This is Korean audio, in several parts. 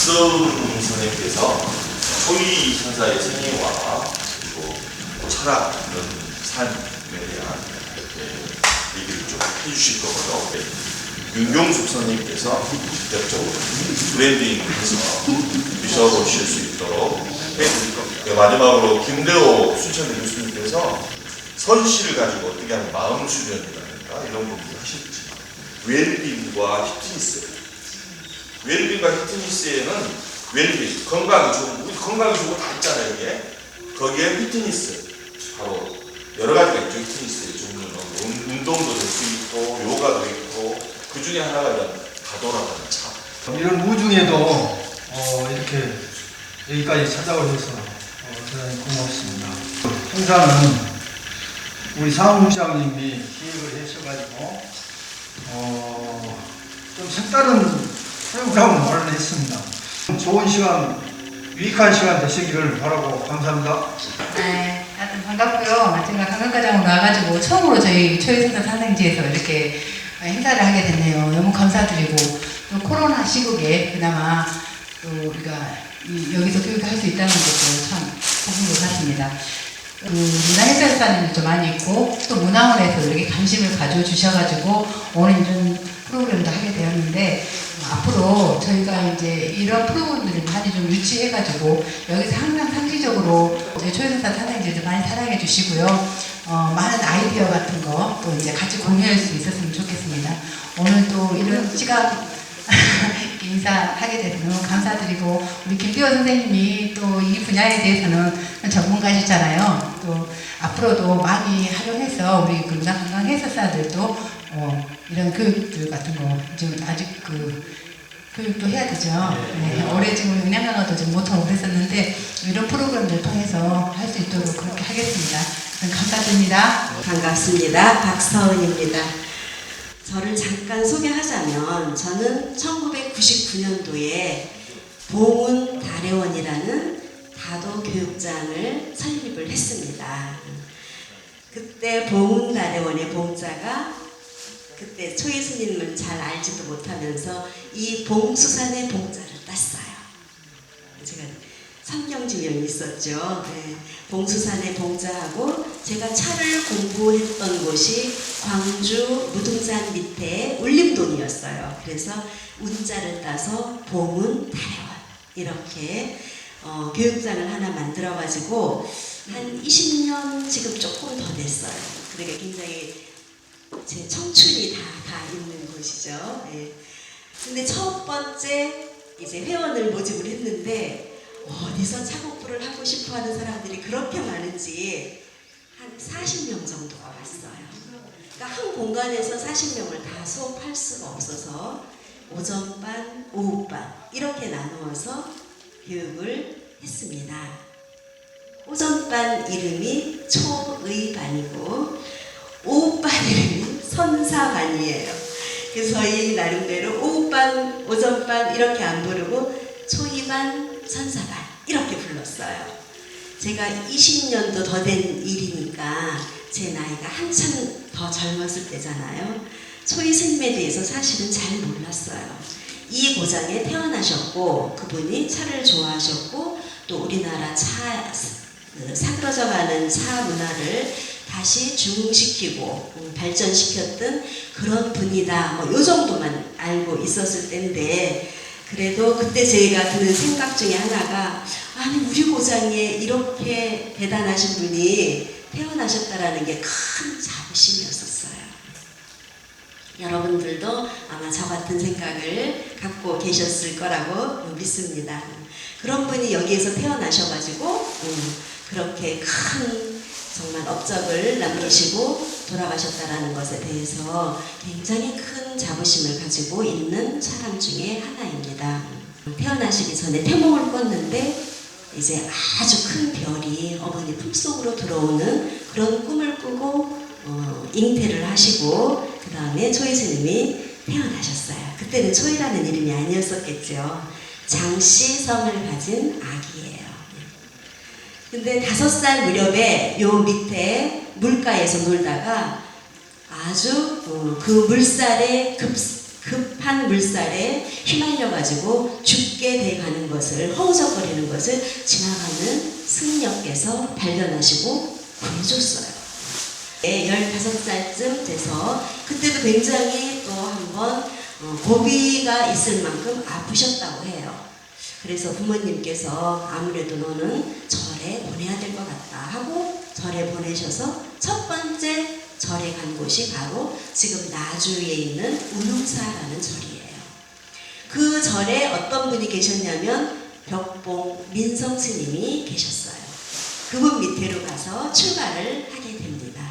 박서훈 선생님께서 초이 천사의 생애와 그리고 철학 이런 삶에 대한 얘기를 좀 해주실 거고요. 윤경숙 선생님께서 직접적으로 브랜딩을 해서 비춰보실 수 있도록 해드릴 겁니다. 마지막으로 김대호 순천대 교수님께서 선시를 가지고 어떻게 하면 마음 수련이라든가 이런 부분을 하실지, 웰빙과 히트니스, 웰빙과 히트니스에는 웰빙, 건강이 좋은, 우리 건강이 좋은 거 다 있잖아요. 이게 거기에 히트니스, 바로 여러 가지가 있죠. 히트니스의 종류는 운동도 될 수 있고 요가도 있고 그 중에 하나가 이런 가도라는 차. 이런 우중에도 이렇게 여기까지 찾아오셔서 대단히 고맙습니다. 행사는 우리 사무국장님이 기획을 하셔가지고 좀 색다른 프로그램을 마련했습니다. 좋은 시간, 유익한 시간 되시기를 바라고 감사합니다. 네, 하여튼 반갑고요. 제가 강강과장으로 나와가지고 처음으로 저희 초이선사 사생지에서 이렇게 행사를 하게 됐네요. 너무 감사드리고, 또 코로나 시국에 그나마 또 우리가 여기서 교육을 할 수 있다는 것도 참 기쁜 것 같습니다. 문화해설사님도 많이 있고, 또 문화원에서 이렇게 관심을 가져주셔가지고 오늘 이런 프로그램도 하게 되었는데, 앞으로 저희가 이제 이런 프로그램들을 많이 좀 유치해가지고 여기서 항상 상시적으로 저희 초이선사 사장님들도 많이 사랑해 주시고요. 많은 아이디어 같은 거 또 이제 같이 공유할 수 있었으면 좋겠습니다. 오늘 또 이런 시간 인사하게 돼서 너무 감사드리고, 우리 김대호 선생님이 또 이 분야에 대해서는 전문가시잖아요. 또 앞으로도 많이 활용해서 우리 그 문화관광 해설사들도 이런 교육들 같은 거 지금 아직 교육도 해야 되죠. 네, 올해 지금 영양강화도 좀 모토로 했었는데 이런 프로그램들 통해서 할 수 있도록 그렇게 하겠습니다. 감사드립니다. 반갑습니다. 박서은입니다. 저를 잠깐 소개하자면 저는 1999년도에 봉은 다래원이라는 다도 교육장을 설립을 했습니다. 그때 봉은 다래원의 봉자가 그때 초이 스님을 잘 알지도 못하면서 이 봉수산의 봉자를 땄어요. 제가 성경지명이 있었죠. 네. 봉수산의 봉자하고 제가 차를 공부했던 곳이 광주 무등산 밑에 울림동이었어요. 그래서 운자를 따서 봉은 다래원 이렇게 교육장을 하나 만들어가지고 한 20년 지금 조금 더 됐어요. 그러니까 굉장히 제 청춘이 다 있는 곳이죠. 네. 근데 첫 번째 이제 회원을 모집을 했는데 어디서 창업부를 하고 싶어하는 사람들이 그렇게 많은지 한 40명 정도가 왔어요. 그러니까 한 공간에서 40명을 다 수업할 수가 없어서 오전반, 오후반 이렇게 나누어서 교육을 했습니다. 오전반 이름이 초의반이고 오후반 이름이 선사반이에요. 그래서 저희 나름대로 오후반, 오전반 이렇게 안 부르고 초이반, 선사반 이렇게 불렀어요. 제가 20년도 더 된 일이니까 제 나이가 한참 더 젊었을 때잖아요. 초이 스님에 대해서 사실은 잘 몰랐어요. 이 고장에 태어나셨고 그분이 차를 좋아하셨고 또 우리나라 사그러져가는 차 문화를 다시 중흥시키고 발전시켰던 그런 분이다. 뭐 요 정도만 알고 있었을 때인데, 그래도 그때 제가 드는 생각 중에 하나가, 아니 우리 고장에 이렇게 대단하신 분이 태어나셨다라는 게 큰 자부심이었었어요. 여러분들도 아마 저 같은 생각을 갖고 계셨을 거라고 믿습니다. 그런 분이 여기에서 태어나셔가지고 그렇게 큰 정말 업적을 남기시고 돌아가셨다라는 것에 대해서 굉장히 큰 자부심을 가지고 있는 사람 중에 하나입니다. 태어나시기 전에 태몽을 꿨는데 이제 아주 큰 별이 어머니 품속으로 들어오는 그런 꿈을 꾸고 잉태를 하시고 그 다음에 초이 스님이 태어나셨어요. 그때는 초이라는 이름이 아니었었겠죠. 장씨성을 가진 아기예요. 근데 5살 무렵에 요 밑에 물가에서 놀다가 아주 그 물살에 급한 물살에 휘말려가지고 죽게 돼가는 것을, 허우적거리는 것을 지나가는 승려께서 발견하시고 구해줬어요. 15살쯤 돼서 그때도 굉장히 또 한번 고비가 있을 만큼 아프셨다고 해요. 그래서 부모님께서 아무래도 너는 절에 보내야 될 것 같다 하고 절에 보내셔서 첫 번째 절에 간 곳이 바로 지금 나주에 있는 운흥사라는 절이에요. 그 절에 어떤 분이 계셨냐면 벽봉 민성 스님이 계셨어요. 그분 밑으로 가서 출가를 하게 됩니다.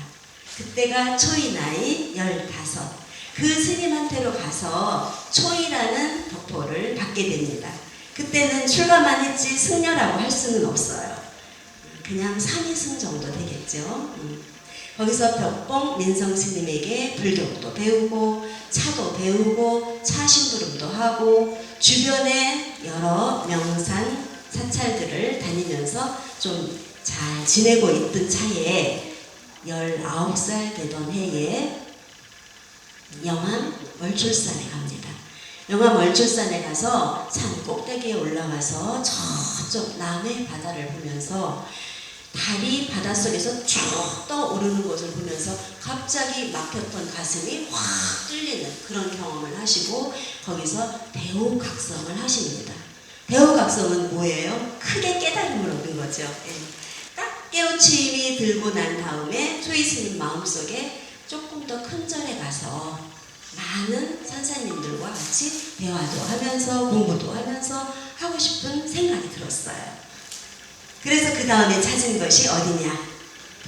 그때가 초이 나이 15. 그 스님한테로 가서 초이라는 덕포를 받게 됩니다. 그때는 출가만 했지 승려라고 할 수는 없어요. 그냥 상이승 정도 되겠죠. 거기서 벽봉 민성 스님에게 불경도 배우고 차도 배우고 차 심부름도 하고 주변에 여러 명산 사찰들을 다니면서 좀 잘 지내고 있던 차에 19살 되던 해에 영암 월출산에 갑니다. 영암 월출산에 가서 산 꼭대기에 올라가서 저쪽 남해 바다를 보면서 달이 바닷속에서 쭉 떠오르는 것을 보면서 갑자기 막혔던 가슴이 확 뚫리는 그런 경험을 하시고 거기서 대오각성을 하십니다. 대오각성은 뭐예요? 크게 깨달음을 얻은 거죠. 딱 깨우침이 들고 난 다음에 초이 스님 마음속에 조금 더 큰 절에 가서 많은 선사님들과 같이 대화도 하면서 공부도 하면서 하고 싶은 생각이 들었어요. 그래서 그 다음에 찾은 것이 어디냐?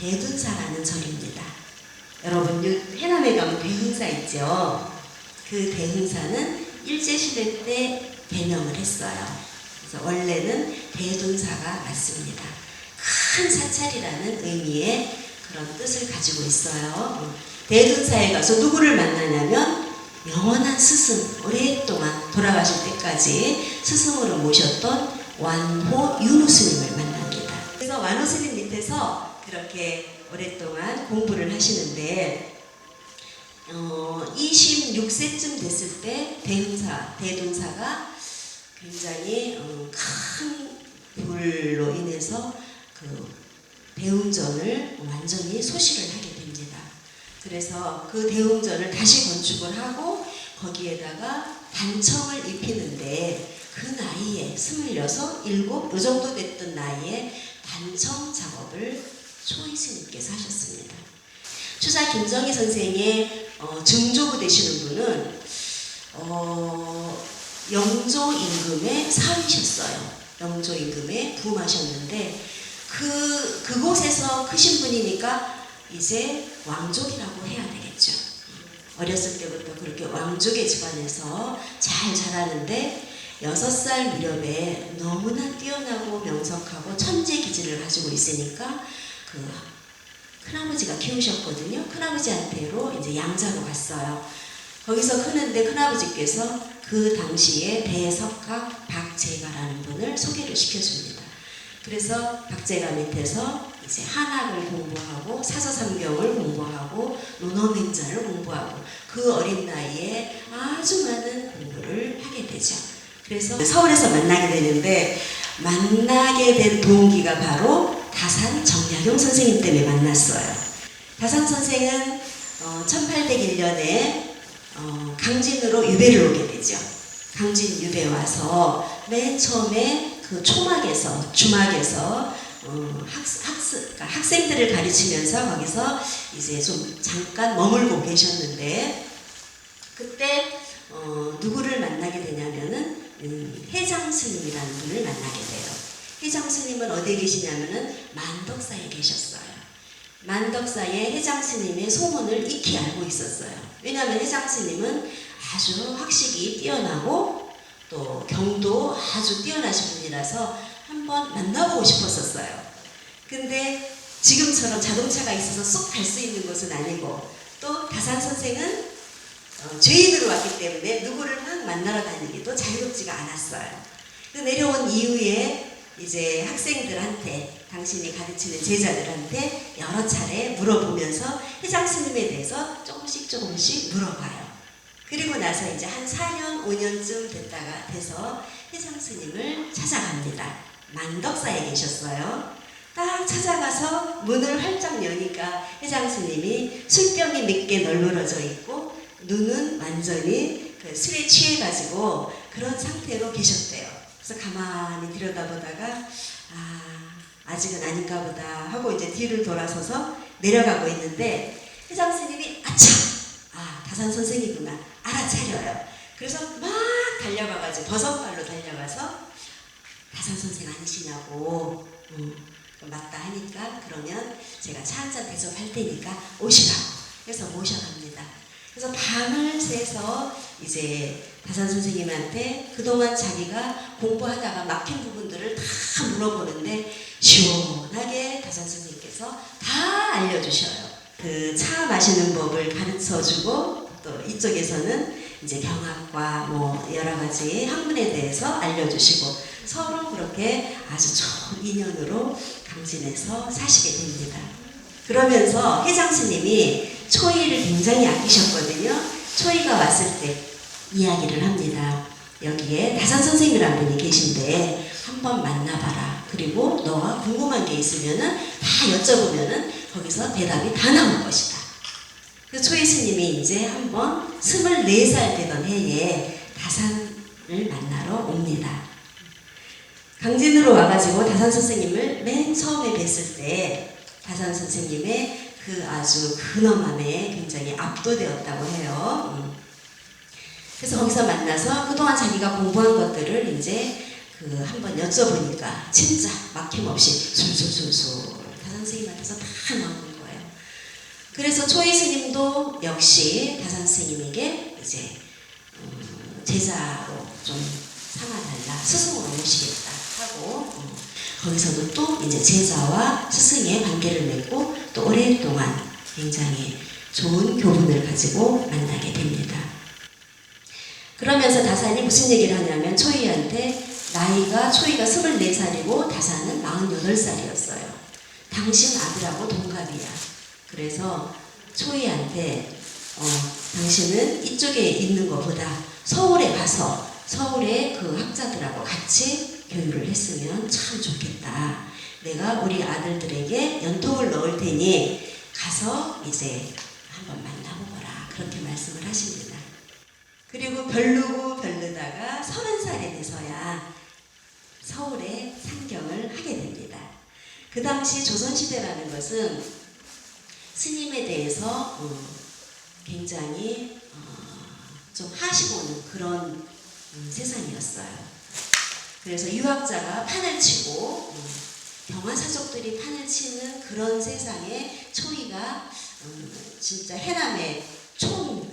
대둔사라는 절입니다. 여러분 해남에 가면 대흥사 있죠? 그 대흥사는 일제시대 때 개명을 했어요. 그래서 원래는 대둔사가 맞습니다. 큰 사찰이라는 의미의 그런 뜻을 가지고 있어요. 대둔사에 가서 누구를 만나냐면 영원한 스승, 오랫동안 돌아가실 때까지 스승으로 모셨던 완호 윤호 스님을 만납니다. 그래서 완호 스님 밑에서 그렇게 오랫동안 공부를 하시는데 26세쯤 됐을 때 대둔사가 굉장히 큰 불로 인해서 그 대웅전을 완전히 소실을 하게 됩니다. 그래서 그 대웅전을 다시 건축을 하고 거기에다가 단청을 입히는데 그 나이에 26, 7, 요 정도 됐던 나이에 단청 작업을 초이 스님께서 하셨습니다. 추자 김정희 선생의 증조부 되시는 분은 영조 임금의 사위셨어요. 영조 임금의 부마셨는데 그곳에서 크신 분이니까 이제 왕족이라고 해야 되겠죠. 어렸을 때부터 그렇게 왕족의 집안에서 잘 자라는데 6살 무렵에 너무나 뛰어나고 명석하고 천재 기질을 가지고 있으니까 그 큰아버지가 키우셨거든요. 큰아버지한테로 이제 양자로 갔어요. 거기서 크는데 큰아버지께서 그 당시에 대석학 박제가라는 분을 소개를 시켜줍니다. 그래서 박제가 밑에서 이제 한학을 공부하고 사서삼경을 공부하고 논어맹자를 공부하고 그 어린 나이에 아주 많은 공부를 하게 되죠. 그래서 서울에서 만나게 되는데 만나게 된 동기가 바로 다산 정약용 선생님 때문에 만났어요. 다산 선생은 1801년에 강진으로 유배를 오게 되죠. 강진 유배 와서 맨 처음에 그 초막에서 주막에서 그러니까 학생들을 가르치면서 거기서 이제 좀 잠깐 머물고 계셨는데 그때 누구를 만나게 되냐면은 해장 스님이라는 분을 만나게 돼요. 해장 스님은 어디에 계시냐면은 만덕사에 계셨어요. 만덕사에 해장 스님의 소문을 익히 알고 있었어요. 왜냐하면 해장 스님은 아주 학식이 뛰어나고 또 경도 아주 뛰어나신 분이라서 한번 만나보고 싶었었어요. 근데 지금처럼 자동차가 있어서 쏙 갈 수 있는 곳은 아니고 또 다산 선생은 죄인으로 왔기 때문에 누구를 막 만나러 다니기도 자유롭지가 않았어요. 그 내려온 이후에 이제 학생들한테 당신이 가르치는 제자들한테 여러 차례 물어보면서 해장 스님에 대해서 조금씩 물어봐요. 그리고 나서 이제 한 4년, 5년쯤 돼서 회장 스님을 찾아갑니다. 만덕사에 계셨어요. 딱 찾아가서 문을 활짝 여니까 회장 스님이 술병이 몇 개 널브러져 있고 눈은 완전히 그 술에 취해가지고 그런 상태로 계셨대요. 그래서 가만히 들여다보다가 아직은 아닌가 보다 하고 이제 뒤를 돌아서서 내려가고 있는데 회장 스님이 다산 선생이구나 알아차려요. 그래서 막 달려가가지고 버선발로 달려가서 다산 선생 아니시냐고 맞다 하니까 그러면 제가 차 한잔 대접할 테니까 오시라고 해서 모셔갑니다. 그래서 밤을 새서 이제 다산 선생님한테 그동안 자기가 공부하다가 막힌 부분들을 다 물어보는데 시원하게 다산 선생님께서 다 알려주셔요. 그 차 마시는 법을 가르쳐주고 또 이쪽에서는 이제 경학과 뭐 여러 가지 학문에 대해서 알려주시고 서로 그렇게 아주 좋은 인연으로 강진에서 사시게 됩니다. 그러면서 회장 스님이 초이를 굉장히 아끼셨거든요. 초이가 왔을 때 이야기를 합니다. 여기에 다산 선생님이라는 분이 계신데 한번 만나봐라. 그리고 너가 궁금한 게 있으면은 다 여쭤보면은 거기서 대답이 다 나올 것이다. 그 초이 스님이 이제 한번 24살 되던 해에 다산을 만나러 옵니다. 강진으로 와가지고 다산 선생님을 맨 처음에 뵀을 때 다산 선생님의 그 아주 근엄함에 굉장히 압도되었다고 해요. 그래서 거기서 만나서 그동안 자기가 공부한 것들을 이제 그 한번 여쭤보니까 진짜 막힘없이 술술술술 다산 선생님한테서 다 나오는 거예요. 그래서 초이 스님도 역시 다산 선생님에게 이제 제자로 좀 삼아달라, 스승으로 모시겠다 하고 거기서도 또 이제 제자와 스승의 관계를 맺고 또 오랫동안 굉장히 좋은 교분을 가지고 만나게 됩니다. 그러면서 다산이 무슨 얘기를 하냐면 초이한테 나이가 초이가 24살이고 다산은 48살이었어요. 당신 아들하고 동갑이야. 그래서 초이한테 당신은 이쪽에 있는 것보다 서울에 가서 서울의 그 학자들하고 같이 교류를 했으면 참 좋겠다. 내가 우리 아들들에게 연통을 넣을 테니 가서 이제 한번 만나보거라. 그렇게 말씀을 하십니다. 그리고 별르고 별르다가 30살이 돼서야 서울에 상경을 하게 됩니다. 그 당시 조선시대라는 것은 스님에 대해서 굉장히 좀 하시고는 그런 세상이었어요. 그래서 유학자가 판을 치고 병화사족들이 판을 치는 그런 세상에 초이가 진짜 해남의 총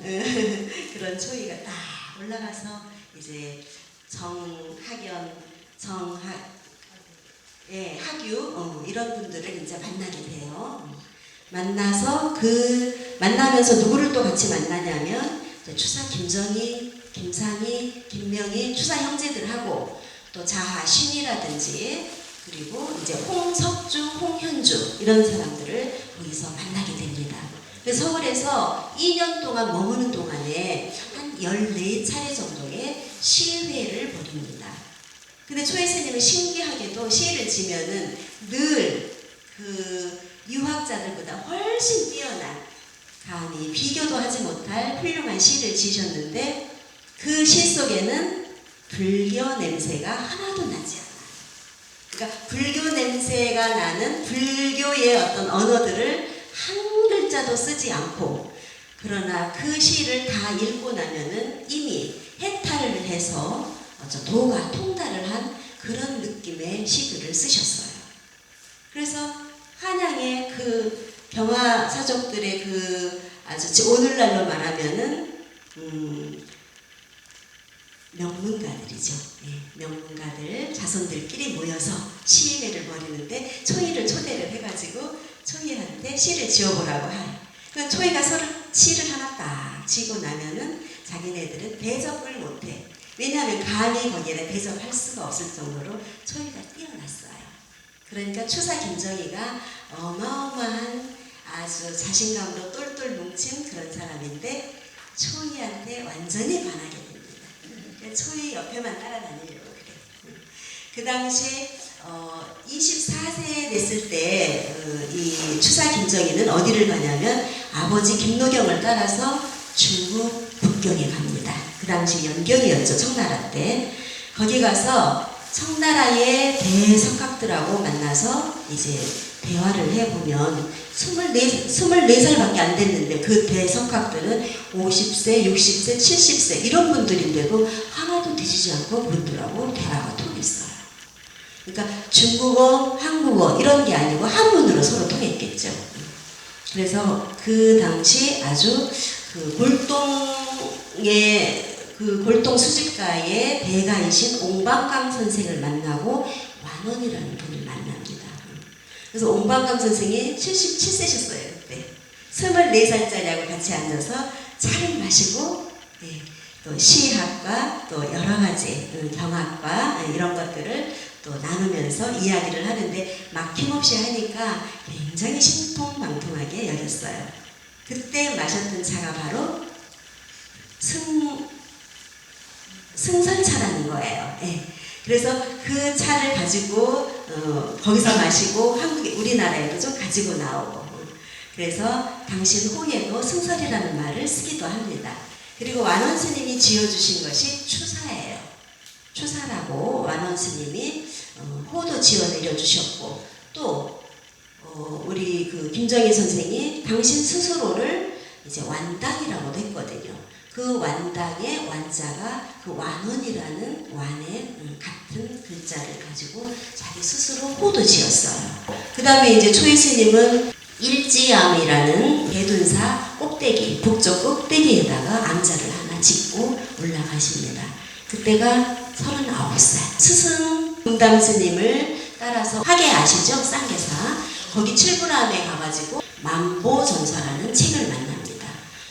그런 초이가 딱 올라가서 이제 하규 이런 분들을 이제 만나게 돼요. 만나서 만나면서 누구를 또 같이 만나냐면 추사 김정희, 김상희, 김명희 추사 형제들하고 또 자하 신이라든지 그리고 이제 홍석주, 홍현주 이런 사람들을 거기서 만나게 됩니다. 그래서 서울에서 2년 동안 머무는 동안에 한 14차례 정도의 시회를 벌입니다. 근데 초이 스님은 신기하게도 시를 지면은 늘 그 유학자들보다 훨씬 뛰어난 감히 비교도 하지 못할 훌륭한 시를 지으셨는데 그 시 속에는 불교 냄새가 하나도 나지 않아요. 그러니까 불교 냄새가 나는 불교의 어떤 언어들을 한 글자도 쓰지 않고 그러나 그 시를 다 읽고 나면은 이미 해탈을 해서 도가 통달을 한 그런 느낌의 시들을 쓰셨어요. 그래서 한양의 그 병화사족들의 그 아주 오늘날로 말하면은 명문가들이죠. 명문가들 자손들끼리 모여서 시회를 벌이는데 초이를 초대를 해가지고 초이한테 시를 지어보라고 해요. 그럼 초이가 시를 하나 딱 지고 나면은 자기네들은 대접을 못해. 왜냐하면 감히 거기에다 대접할 수가 없을 정도로 초이가 뛰어났어요. 그러니까 추사 김정희가 어마어마한 아주 자신감으로 똘똘 뭉친 그런 사람인데 초이한테 완전히 반하게 됩니다. 초이 옆에만 따라다니려고 그래요. 그 당시에 24세 됐을 때 이 추사 김정희는 어디를 가냐면 아버지 김노경을 따라서 중국 북경에 갑니다. 그 당시 연경이었죠. 청나라 때. 거기 가서 청나라의 대성각들하고 만나서 이제 대화를 해보면 24살밖에 안 됐는데 그 대성각들은 50세, 60세, 70세 이런 분들인데도 하나도 뒤지지 않고 그분들하고 대화가 통했어요. 그러니까 중국어, 한국어 이런 게 아니고 한문으로 서로 통했겠죠. 그래서 그 당시 아주 그 골동 수집가의 대가이신 옹방강 선생을 만나고 완원이라는 분을 만납니다. 그래서 옹방강 선생이 77세셨어요. 그때 24살짜리하고 같이 앉아서 차를 마시고 또 시학과 또 여러 가지 경학과 이런 것들을 또 나누면서 이야기를 하는데 막힘없이 하니까 굉장히 신통방통하게 여겼어요. 그때 마셨던 차가 바로 승선차라는 거예요. 그래서 그 차를 가지고 거기서 마시고 우리나라에도 좀 가지고 나오고 그래서 당신 호에도 승설이라는 말을 쓰기도 합니다. 그리고 완원 스님이 지어주신 것이 추사예요. 추사라고 완원 스님이 호도 지어 내려주셨고 또 우리 그 김정희 선생이 당신 스스로를 이제 완당이라고도 했거든요. 그 완당의 완자가 그 완원이라는 완의 같은 글자를 가지고 자기 스스로 호도 지었어요. 그 다음에 이제 초이 스님은 일지암이라는 대둔사 꼭대기, 북쪽 꼭대기에다가 암자를 하나 짓고 올라가십니다. 그때가 39살. 스승 금담 스님을 따라서 화계 아시죠? 쌍계사. 거기 칠부람에 가가지고 만보전서라는 책을 만납니다.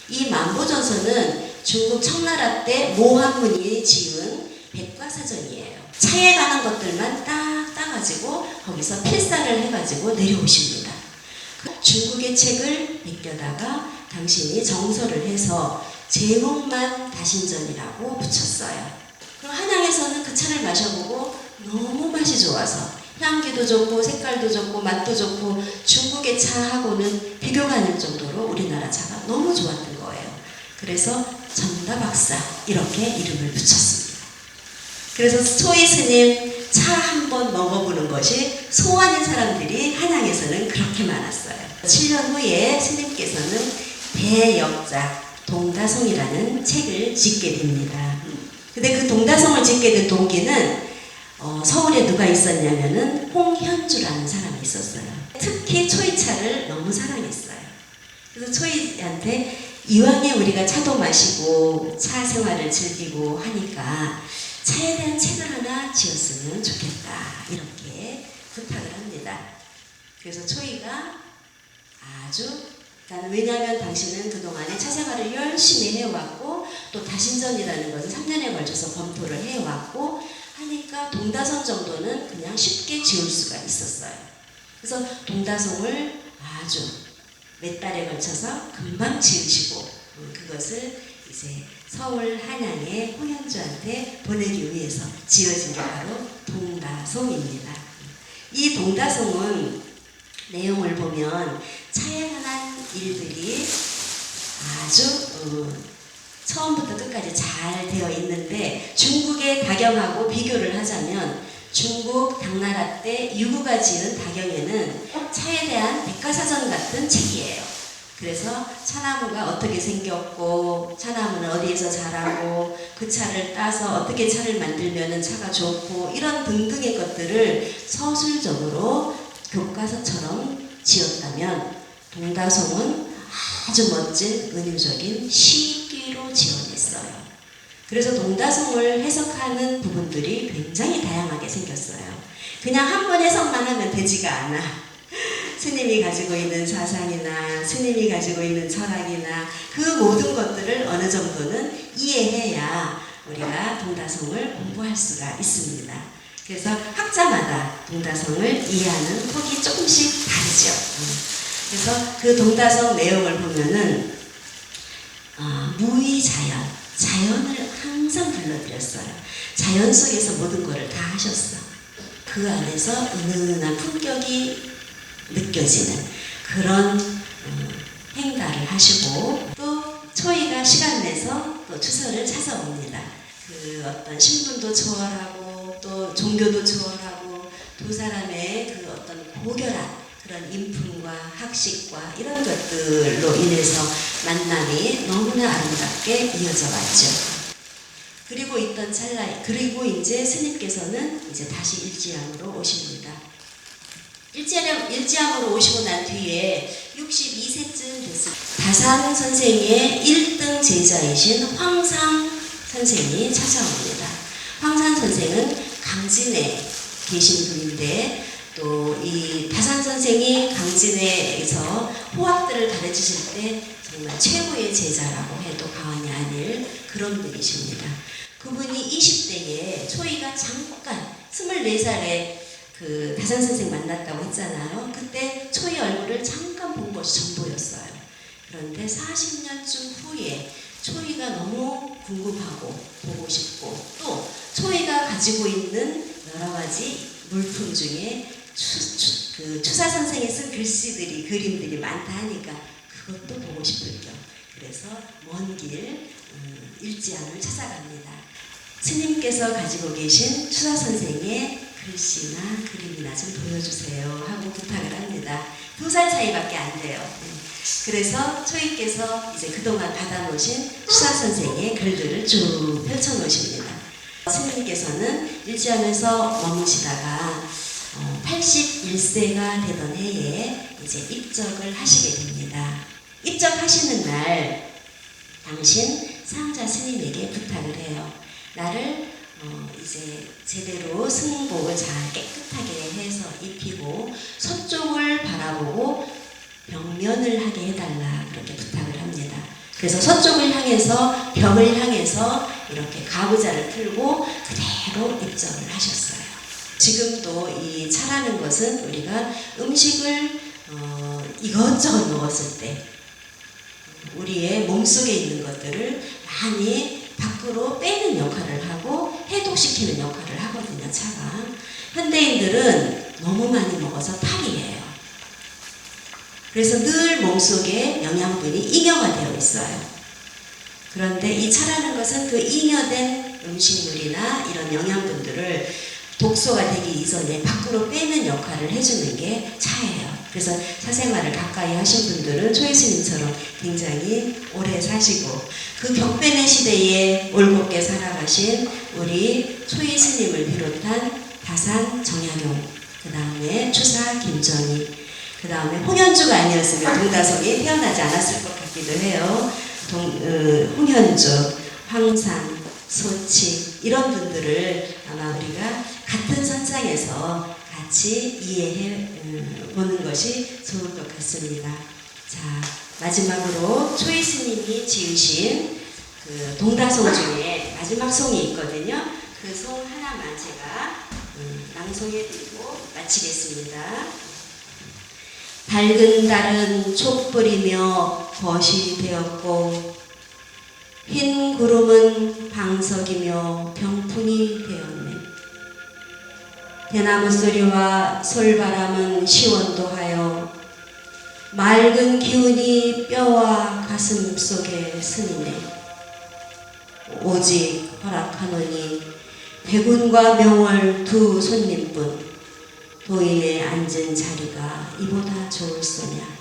이 만보전서는 중국 청나라 때 모한문이 지은 백과사전이에요. 차에 가는 것들만 딱 따가지고 거기서 필사를 해가지고 내려오십니다. 중국의 책을 베껴다가 당신이 정서를 해서 제목만 다신전이라고 붙였어요. 그럼 한양에서는 그 차를 마셔보고 너무 맛이 좋아서 향기도 좋고 색깔도 좋고 맛도 좋고 중국의 차하고는 비교가 안 될 정도로 우리나라 차가 너무 좋았던 거예요. 그래서 전다박사 이렇게 이름을 붙였습니다. 그래서 초이 스님 차 한번 먹어보는 것이 소원인 사람들이 한양에서는 그렇게 많았어요. 7년 후에 스님께서는 대역작 동다송이라는 책을 짓게 됩니다. 근데 그 동다송을 짓게 된 동기는 서울에 누가 있었냐면은 홍현주라는 사람이 있었어요. 특히 초이차를 너무 사랑했어요. 그래서 초이한테 이왕에 우리가 차도 마시고 차 생활을 즐기고 하니까 차에 대한 책을 하나 지었으면 좋겠다 이렇게 부탁을 합니다. 그래서 초이가 왜냐하면 당신은 그동안에 차 생활을 열심히 해왔고 또 다신전이라는 것을 3년에 걸쳐서 검토를 해왔고 하니까 동다송 정도는 그냥 쉽게 지을 수가 있었어요. 그래서 동다송을 아주 몇 달에 걸쳐서 금방 지으시고 그것을 이제 서울 한양의 홍현주한테 보내기 위해서 지어진 게 바로 동다송입니다. 이 동다송은 내용을 보면 차에 관한 일들이 아주 처음부터 끝까지 잘 되어 있는데 중국의 다경하고 비교를 하자면 중국 당나라 때 유구가 지은 다경에는 차에 대한 백과사전 같은 책이에요. 그래서 차나무가 어떻게 생겼고 차나무는 어디에서 자라고 그 차를 따서 어떻게 차를 만들면 차가 좋고 이런 등등의 것들을 서술적으로 교과서처럼 지었다면 동다송은 아주 멋진 은유적인 시기로 지어냈어요. 그래서 동다송을 해석하는 부분들이 굉장히 다양하게 생겼어요. 그냥 한 번 해석만 하면 되지가 않아. 스님이 가지고 있는 사상이나 스님이 가지고 있는 철학이나 그 모든 것들을 어느 정도는 이해해야 우리가 동다송을 공부할 수가 있습니다. 그래서 학자마다 동다송을 이해하는 폭이 조금씩 다르죠. 그래서 그 동다송 내용을 보면은 무의자연, 자연을 항상 불러들였어요. 자연 속에서 모든 것을 다 하셨어. 그 안에서 은은한 품격이 느껴지는 그런 행가를 하시고, 또 초이가 시간 내서 또 추서를 찾아옵니다. 그 어떤 신분도 초월하고 또 종교도 초월하고 두 사람의 그 어떤 고결한 그런 인품과 학식과 이런 것들로 인해서 만남이 너무나 아름답게 이어져 왔죠. 그리고 있던 찰나에, 그리고 이제 스님께서는 이제 다시 일지암으로 오십니다. 일지암으로 오시고 난 뒤에 62세쯤 됐을 때 다산 선생의 1등 제자이신 황상 선생이 찾아옵니다. 황산 선생은 강진에 계신 분인데, 또 이 다산 선생이 강진에서 호학들을 가르치실 때 정말 최고의 제자라고 해도 과언이 아닐 그런 분이십니다. 그분이 20대에 초이가 잠깐 24살에 그 다산 선생 만났다고 했잖아요. 그때 초이 얼굴을 잠깐 본 것이 전부였어요. 그런데 40년쯤 후에 초이가 너무 궁금하고 보고 싶고, 또 초이가 가지고 있는 여러 가지 물품 중에 추사 선생이 쓴 글씨들이, 그림들이 많다 하니까 그것도 보고 싶을 겸, 그래서 먼 길 일지암을 찾아갑니다. 스님께서 가지고 계신 추사 선생의 글씨나 그림이나 좀 보여주세요 하고 부탁을 합니다. 2살 차이밖에 안 돼요. 그래서 초이께서 이제 그동안 받아놓으신 추사 선생의 글들을 쭉 펼쳐놓으십니다. 스님께서는 일지암에서 머무시다가 81세가 되던 해에 이제 입적을 하시게 됩니다. 입적하시는 날 당신 상자 스님에게 부탁을 해요. 나를 이제 제대로 승복을 잘 깨끗하게 해서 입히고 서쪽을 바라보고 병면을 하게 해달라, 그렇게 부탁을 합니다. 그래서 서쪽을 향해서, 벽을 향해서 이렇게 가부좌를 틀고 그대로 입적을 하셨어요. 지금도 이 차라는 것은 우리가 음식을 이것저것 먹었을 때 우리의 몸속에 있는 것들을 많이 밖으로 빼는 역할을 하고 해독시키는 역할을 하거든요, 차가. 현대인들은 너무 많이 먹어서 탈이에요. 그래서 늘 몸속에 영양분이 잉여가 되어 있어요. 그런데 이 차라는 것은 그 잉여된 음식물이나 이런 영양분들을 독소가 되기 이전에 밖으로 빼는 역할을 해주는 게 차예요. 그래서 사생활을 가까이 하신 분들은 초이 스님처럼 굉장히 오래 사시고, 그 격변의 시대에 올곧게 살아가신 우리 초이 스님을 비롯한 다산 정약용, 그 다음에 추사 김정희, 그 다음에 홍현주가 아니었으면 동다성이 태어나지 않았을 것 같기도 해요. 홍현주, 황산, 소치, 이런 분들을 아마 우리가 같은 선상에서 같이 이해해 보는 것이 좋을 것 같습니다. 자, 마지막으로 초이 스님이 지으신 그 동다송 중에 마지막 송이 있거든요. 그 송 하나만 제가 낭송해드리고 마치겠습니다. 밝은 달은 촛불이며 벗이 되었고, 흰 구름은 방석이며 병풍이 되었네. 대나무 소리와 솔바람은 시원도하여 맑은 기운이 뼈와 가슴 속에 스니네. 오직 허락하노니 백운과 명월 두 손님뿐 도인에 앉은 자리가 이보다 좋을소냐.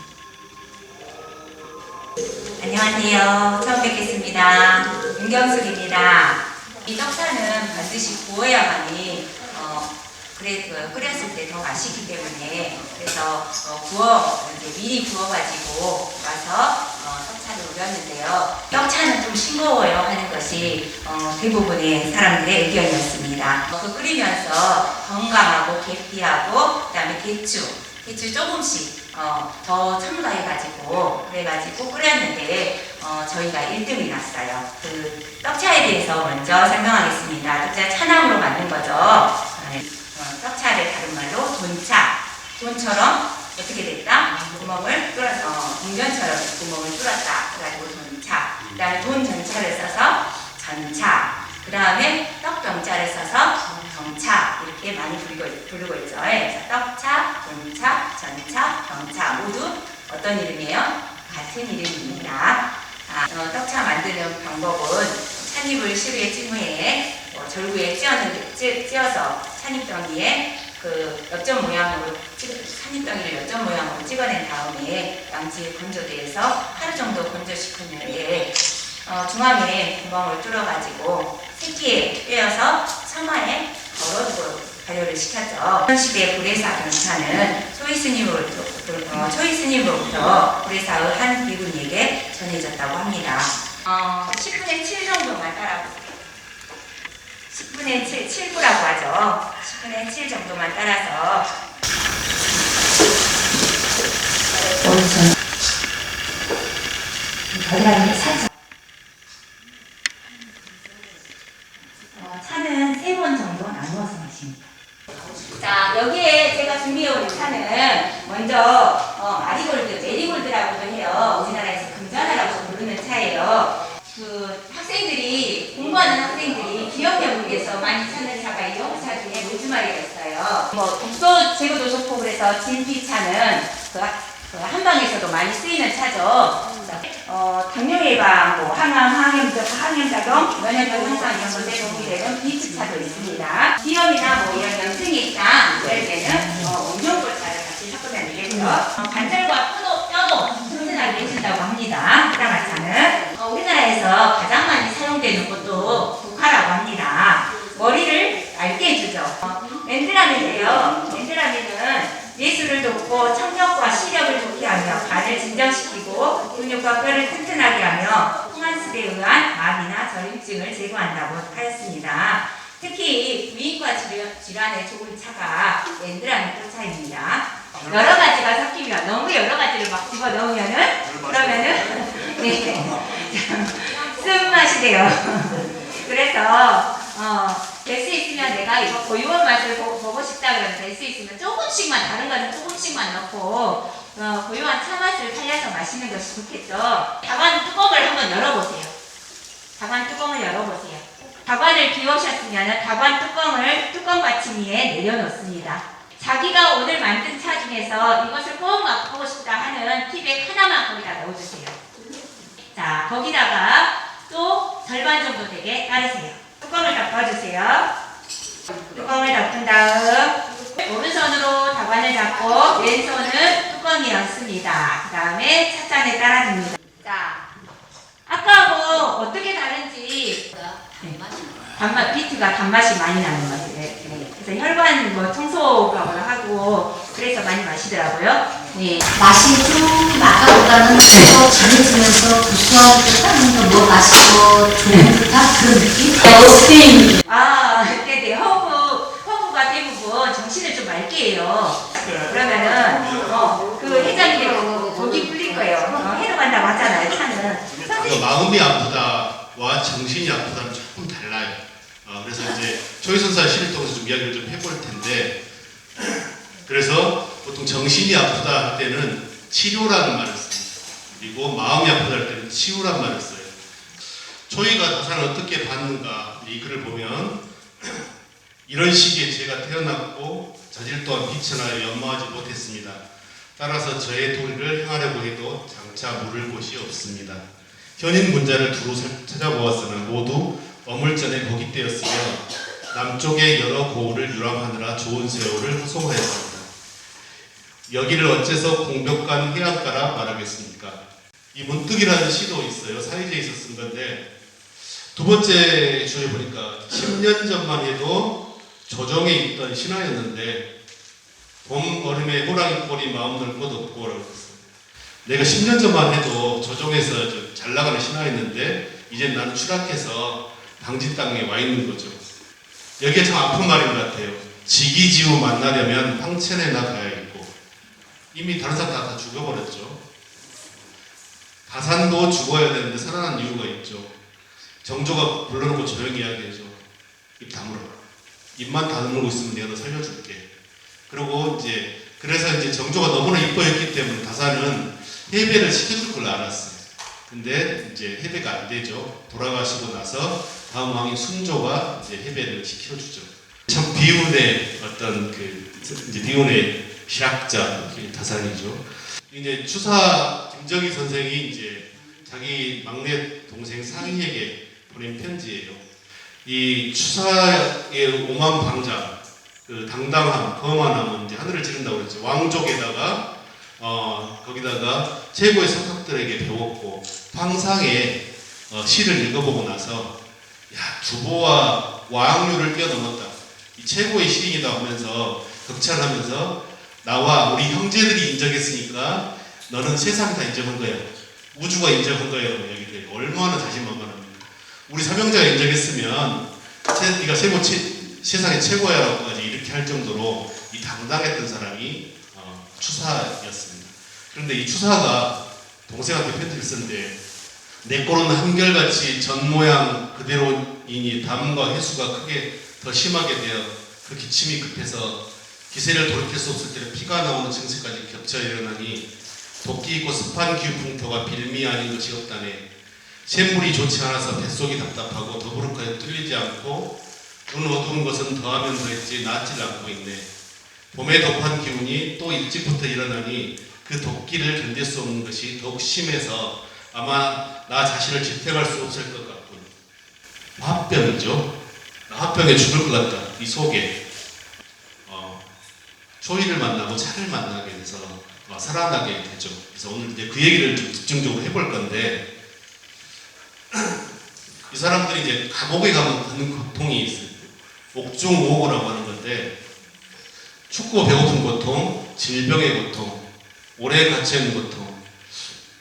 안녕하세요. 처음 뵙겠습니다. 윤경숙입니다. 이 떡차는 반드시 구워야만이 끓였을 때 더 맛있기 때문에, 그래서 이제 미리 구워가지고 와서 떡차를 우렸는데요. 떡차는 좀 싱거워요 하는 것이 대부분의 사람들의 의견이었습니다. 끓이면서 건강하고 계피하고 그다음에 대추 조금씩 더 첨가해가지고 그래가지고 끓였는데 저희가 1등이 났어요. 그 떡차에 대해서 먼저 설명하겠습니다. 떡차 차나무로 만든 거죠. 떡차를 다른 말로 돈처럼 어떻게 됐다? 구멍을 뚫어서 동전처럼 구멍을 뚫었다. 그래가지고 돈차. 그다음에 돈 전차를 써서 전차, 그 다음에 떡병자를 써서 경차 이렇게 많이 부르고 있죠. 그래서 떡차, 돈차, 전차, 경차 모두 어떤 이름이에요? 같은 이름입니다. 떡차 만드는 방법은 찻잎을 시루에 찐 후에 절구에 찧어서 찻잎덩이에 그 엽전 모양으로 찻잎덩이를 엽전 모양으로 찍어낸 다음에 양지에 건조대에서 하루 정도 건조시킨 후에 중앙에 구멍을 뚫어가지고 새끼에 꿰어서 처마에 걸어두고 발효를 시켰죠. 조선시대 구례사 경차는 초이스님으로부터 구례사의 한 비군에게 전해졌다고 합니다. 10분의 7 정도만 따라보세요. 10분의 7구라고 하죠. 10분의 7 정도만 따라서 겨드랑이 살짝. 차는 3번 정도 나누어서 마십니다. 자, 여기에 제가 준비해온 차는 먼저 메리골드라고도 해요. 우리나라에서 금전화라고 부르는 차예요. 그 학생들이 공부하는 학생들이 기억력을 위해서 많이 찾는 차가 이 영차 중에 로즈마리가 있어요. 독소 제거도 좋고 그래서 진피차는 그 한방에서도 많이 쓰이는 차죠. 당뇨 예방, 항염 작용, 면역력 향상 이런 것에 도움이 되는 비트차도 있습니다. 기염이나 이런 염증이 있다 이럴 때는 온종골차를 같이 섞으면 되겠죠. 관절과 뼈도 튼튼하게 해준다고 합니다. 크라마차는 우리나라에서 가장 많이 사용되는 것도 국화라고 합니다. 머리를 맑게 해주죠. 렌드라민이에요. 렌드라민은 예술을 돕고 청력과 시력을 좋게 하며 간을 진정시키고 근육과 뼈를 튼튼하게 하며 홍환술에 의한 마비나 저림증을 제거한다고 하였습니다. 특히 부인과 질환에 좋은 차가 렌드라민 꽃차입니다. 여러 가지가 섞이면 너무 여러 가지를 막 집어 넣으면은 그러면은 쓴맛이 돼요. 그래서 될 수 있으면 내가 이거 고유한 맛을 보고 싶다 그러면 될 수 있으면 조금씩만, 다른 거는 조금씩만 넣고 고유한 차 맛을 살려서 마시는 것이 좋겠죠. 다관 뚜껑을 한번 열어보세요. 다관 뚜껑을 열어보세요. 다관을 비우셨으면 다관 뚜껑 받침 위에 내려놓습니다. 자기가 오늘 만든 차 중에서 이것을 꼭 맛보고 싶다 하는 티백 하나만 거기다 넣어주세요. 자, 거기다가 또 절반 정도 되게 따르세요. 뚜껑을 덮어주세요. 뚜껑을 덮은 다음 오른손으로 다관을 잡고 왼손은 뚜껑이 얹습니다. 그 다음에 찻잔에 따라줍니다. 자, 아까하고 어떻게 다른지 단맛, 비트가 단맛이 많이 나는 거예요. 네. 그래서 혈관 청소가 하고 그래서 많이 마시더라고요. 네. 맛이 좀 아까보다는 더 진해지면서 구수한 듯한 뭐 맛있고 좋은 듯한 그런 느낌? 스페인. 그때 네, 허브가 대부분 정신을 좀 맑게 해요. 네, 그러면은 그 회장님의 독이 풀릴 거예요. 해로 간다고 하잖아요. 차는. 마음이 아프다와 정신이 아프다는 조금 달라요. 그래서 이제 초이선사 시를 통해서 좀 이야기를 좀 해볼 텐데, 그래서 보통 정신이 아프다 할 때는 치료라는 말을 씁니다. 그리고 마음이 아프다 할 때는 치유라는 말을 써요. 초이가 다산을 어떻게 받는가, 이 글을 보면 이런 시기에 제가 태어났고 자질 또한 빛천하여 연마하지 못했습니다. 따라서 저의 도리를 행하려고 해도 장차 물을 곳이 없습니다. 현인 문자를 두루 찾아보았으나 모두 어물전에 거깃되었으며 남쪽의 여러 고을을 유람하느라 좋은 세월을 소화했습니다. 여기를 어째서 공벽간 해안가라 말하겠습니까? 이 문득이라는 시도 있어요. 사이제에서 쓴 건데, 두 번째 주에 보니까 10년 전만 해도 조정에 있던 신화였는데 봄 얼음에 호랑이 꼴이 마음 넓고 덥고 라고 했어요. 내가 10년 전만 해도 조정에서 잘 나가는 신화였는데 이제 나는 추락해서 당진 땅에 와 있는 거죠. 여기에 참 아픈 말인 것 같아요. 지기지우 만나려면 황천에나 가야겠고, 이미 다른 사람 다 죽어버렸죠. 다산도 죽어야 되는데 살아난 이유가 있죠. 정조가 불러놓고 조용히 이야기해줘. 입 다물어. 입만 다물고 있으면 내가 너 살려줄게. 그리고 그래서 정조가 너무나 이뻐했기 때문에 다산은 해배를 시켜줄 걸 알았어요. 근데 이제 해배가 안 되죠. 돌아가시고 나서 다음 왕인 순조가 이제 해배를 시켜주죠. 참 비운의 어떤 이제 비운의 실학자 다산이죠. 이제 추사 김정희 선생이 이제 자기 막내 동생 상희에게 보낸 편지예요. 이 추사의 오만방자, 그 당당함, 거만함은 이제 하늘을 찌른다고 그랬죠. 왕족에다가 거기다가 최고의 성격들에게 배웠고 황상의 시를 읽어보고 나서 야, 두보와 왕류를 뛰어넘었다. 이 최고의 시인이다 하면서 극찬하면서 나와 우리 형제들이 인정했으니까 너는 세상이 다 인정한 거야. 우주가 인정한 거야. 얘기를 해요. 얼마나 자신만만합니까. 우리 삼형제가 인정했으면 네가 세상의 최고야라고까지 이렇게 할 정도로 이 당당했던 사람이 추사였습니다. 그런데 이 추사가 동생한테 편지를 쓰는데 내 꼴은 한결같이 전 모양 그대로이니 담과 해수가 크게 더 심하게 되어 그 기침이 급해서 기세를 돌이킬 수 없을 때는 피가 나오는 증세까지 겹쳐 일어나니 도끼 있고 습한 기후풍토가 빌미 아닌 것이 없다네. 샘물이 좋지 않아서 뱃속이 답답하고 더부룩하게 뚫리지 않고 눈 어두운 것은 더하면 더했지 낫질 않고 있네. 봄의 독한 기운이 또 일찍부터 일어나니 그 독기를 견딜 수 없는 것이 더욱 심해서 아마 나 자신을 지탱할 수 없을 것 같군. 화병이죠. 화병에 죽을 것 같다. 이 속에 초이를 만나고 차를 만나게 돼서 살아나게 되죠. 그래서 오늘 이제 그 얘기를 좀 집중적으로 해볼 건데 이 사람들이 이제 감옥에 가면 받는 고통이 있어요. 옥중오고라고 하는 건데 춥고 배고픈 고통, 질병의 고통, 오래 갇혀있는 고통.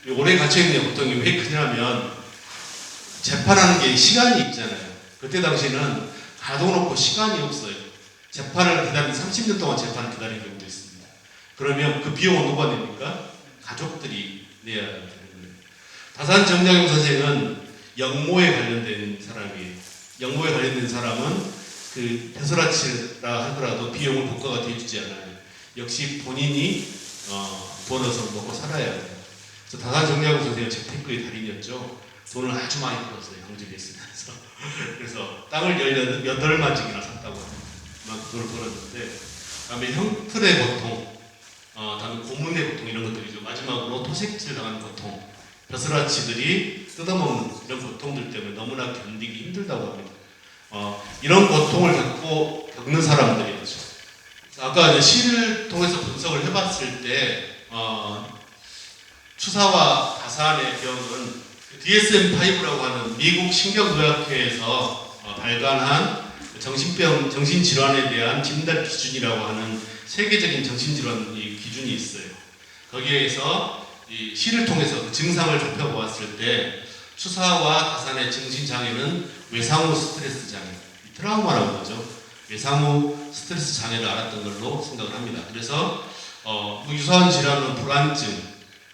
이 오래 갇혀있는 고통이 왜 크냐면 재판하는 게 시간이 있잖아요. 그때 당시에는 가둬놓고 시간이 없어요. 재판을 기다리는 30년 동안 재판을 기다리는 경우도 있습니다. 그러면 그 비용은 누가 냅니까? 가족들이 내야 되는 거예요. 다산 정약용 선생은 영모에 관련된 사람이에요. 영모에 관련된 사람은 그 배설아치라 하더라도 비용을 국가가 대주지 않아요. 역시 본인이 벌어서 먹고 살아야 돼요. 그래서 다산 정약용 선생은 재테크의 달인이었죠. 돈을 아주 많이 벌었어요. 형제에 있으면서. 그래서 땅을 18만 증이나 샀다고 합니다. 그걸 벌었는데, 다음에 형틀의 고통, 다음에 고문의 고통 이런 것들이죠. 마지막으로 토색질 당하는 고통, 벼슬아치들이 뜯어먹는 이런 고통들 때문에 너무나 견디기 힘들다고 합니다. 이런 고통을 겪는 사람들이었죠. 아까 이제 시를 통해서 분석을 해봤을 때 추사와 다산의 병은 DSM-5라고 하는 미국 신경의학회에서 발간한 정신질환에 대한 진단 기준이라고 하는 세계적인 정신질환 기준이 있어요. 거기에서 이 시를 통해서 그 증상을 좁혀보았을 때 추사와 다산의 정신장애는 외상후 스트레스 장애, 트라우마라고 하죠. 외상후 스트레스 장애를 알았던 걸로 생각을 합니다. 그래서 유사한 질환은 불안증,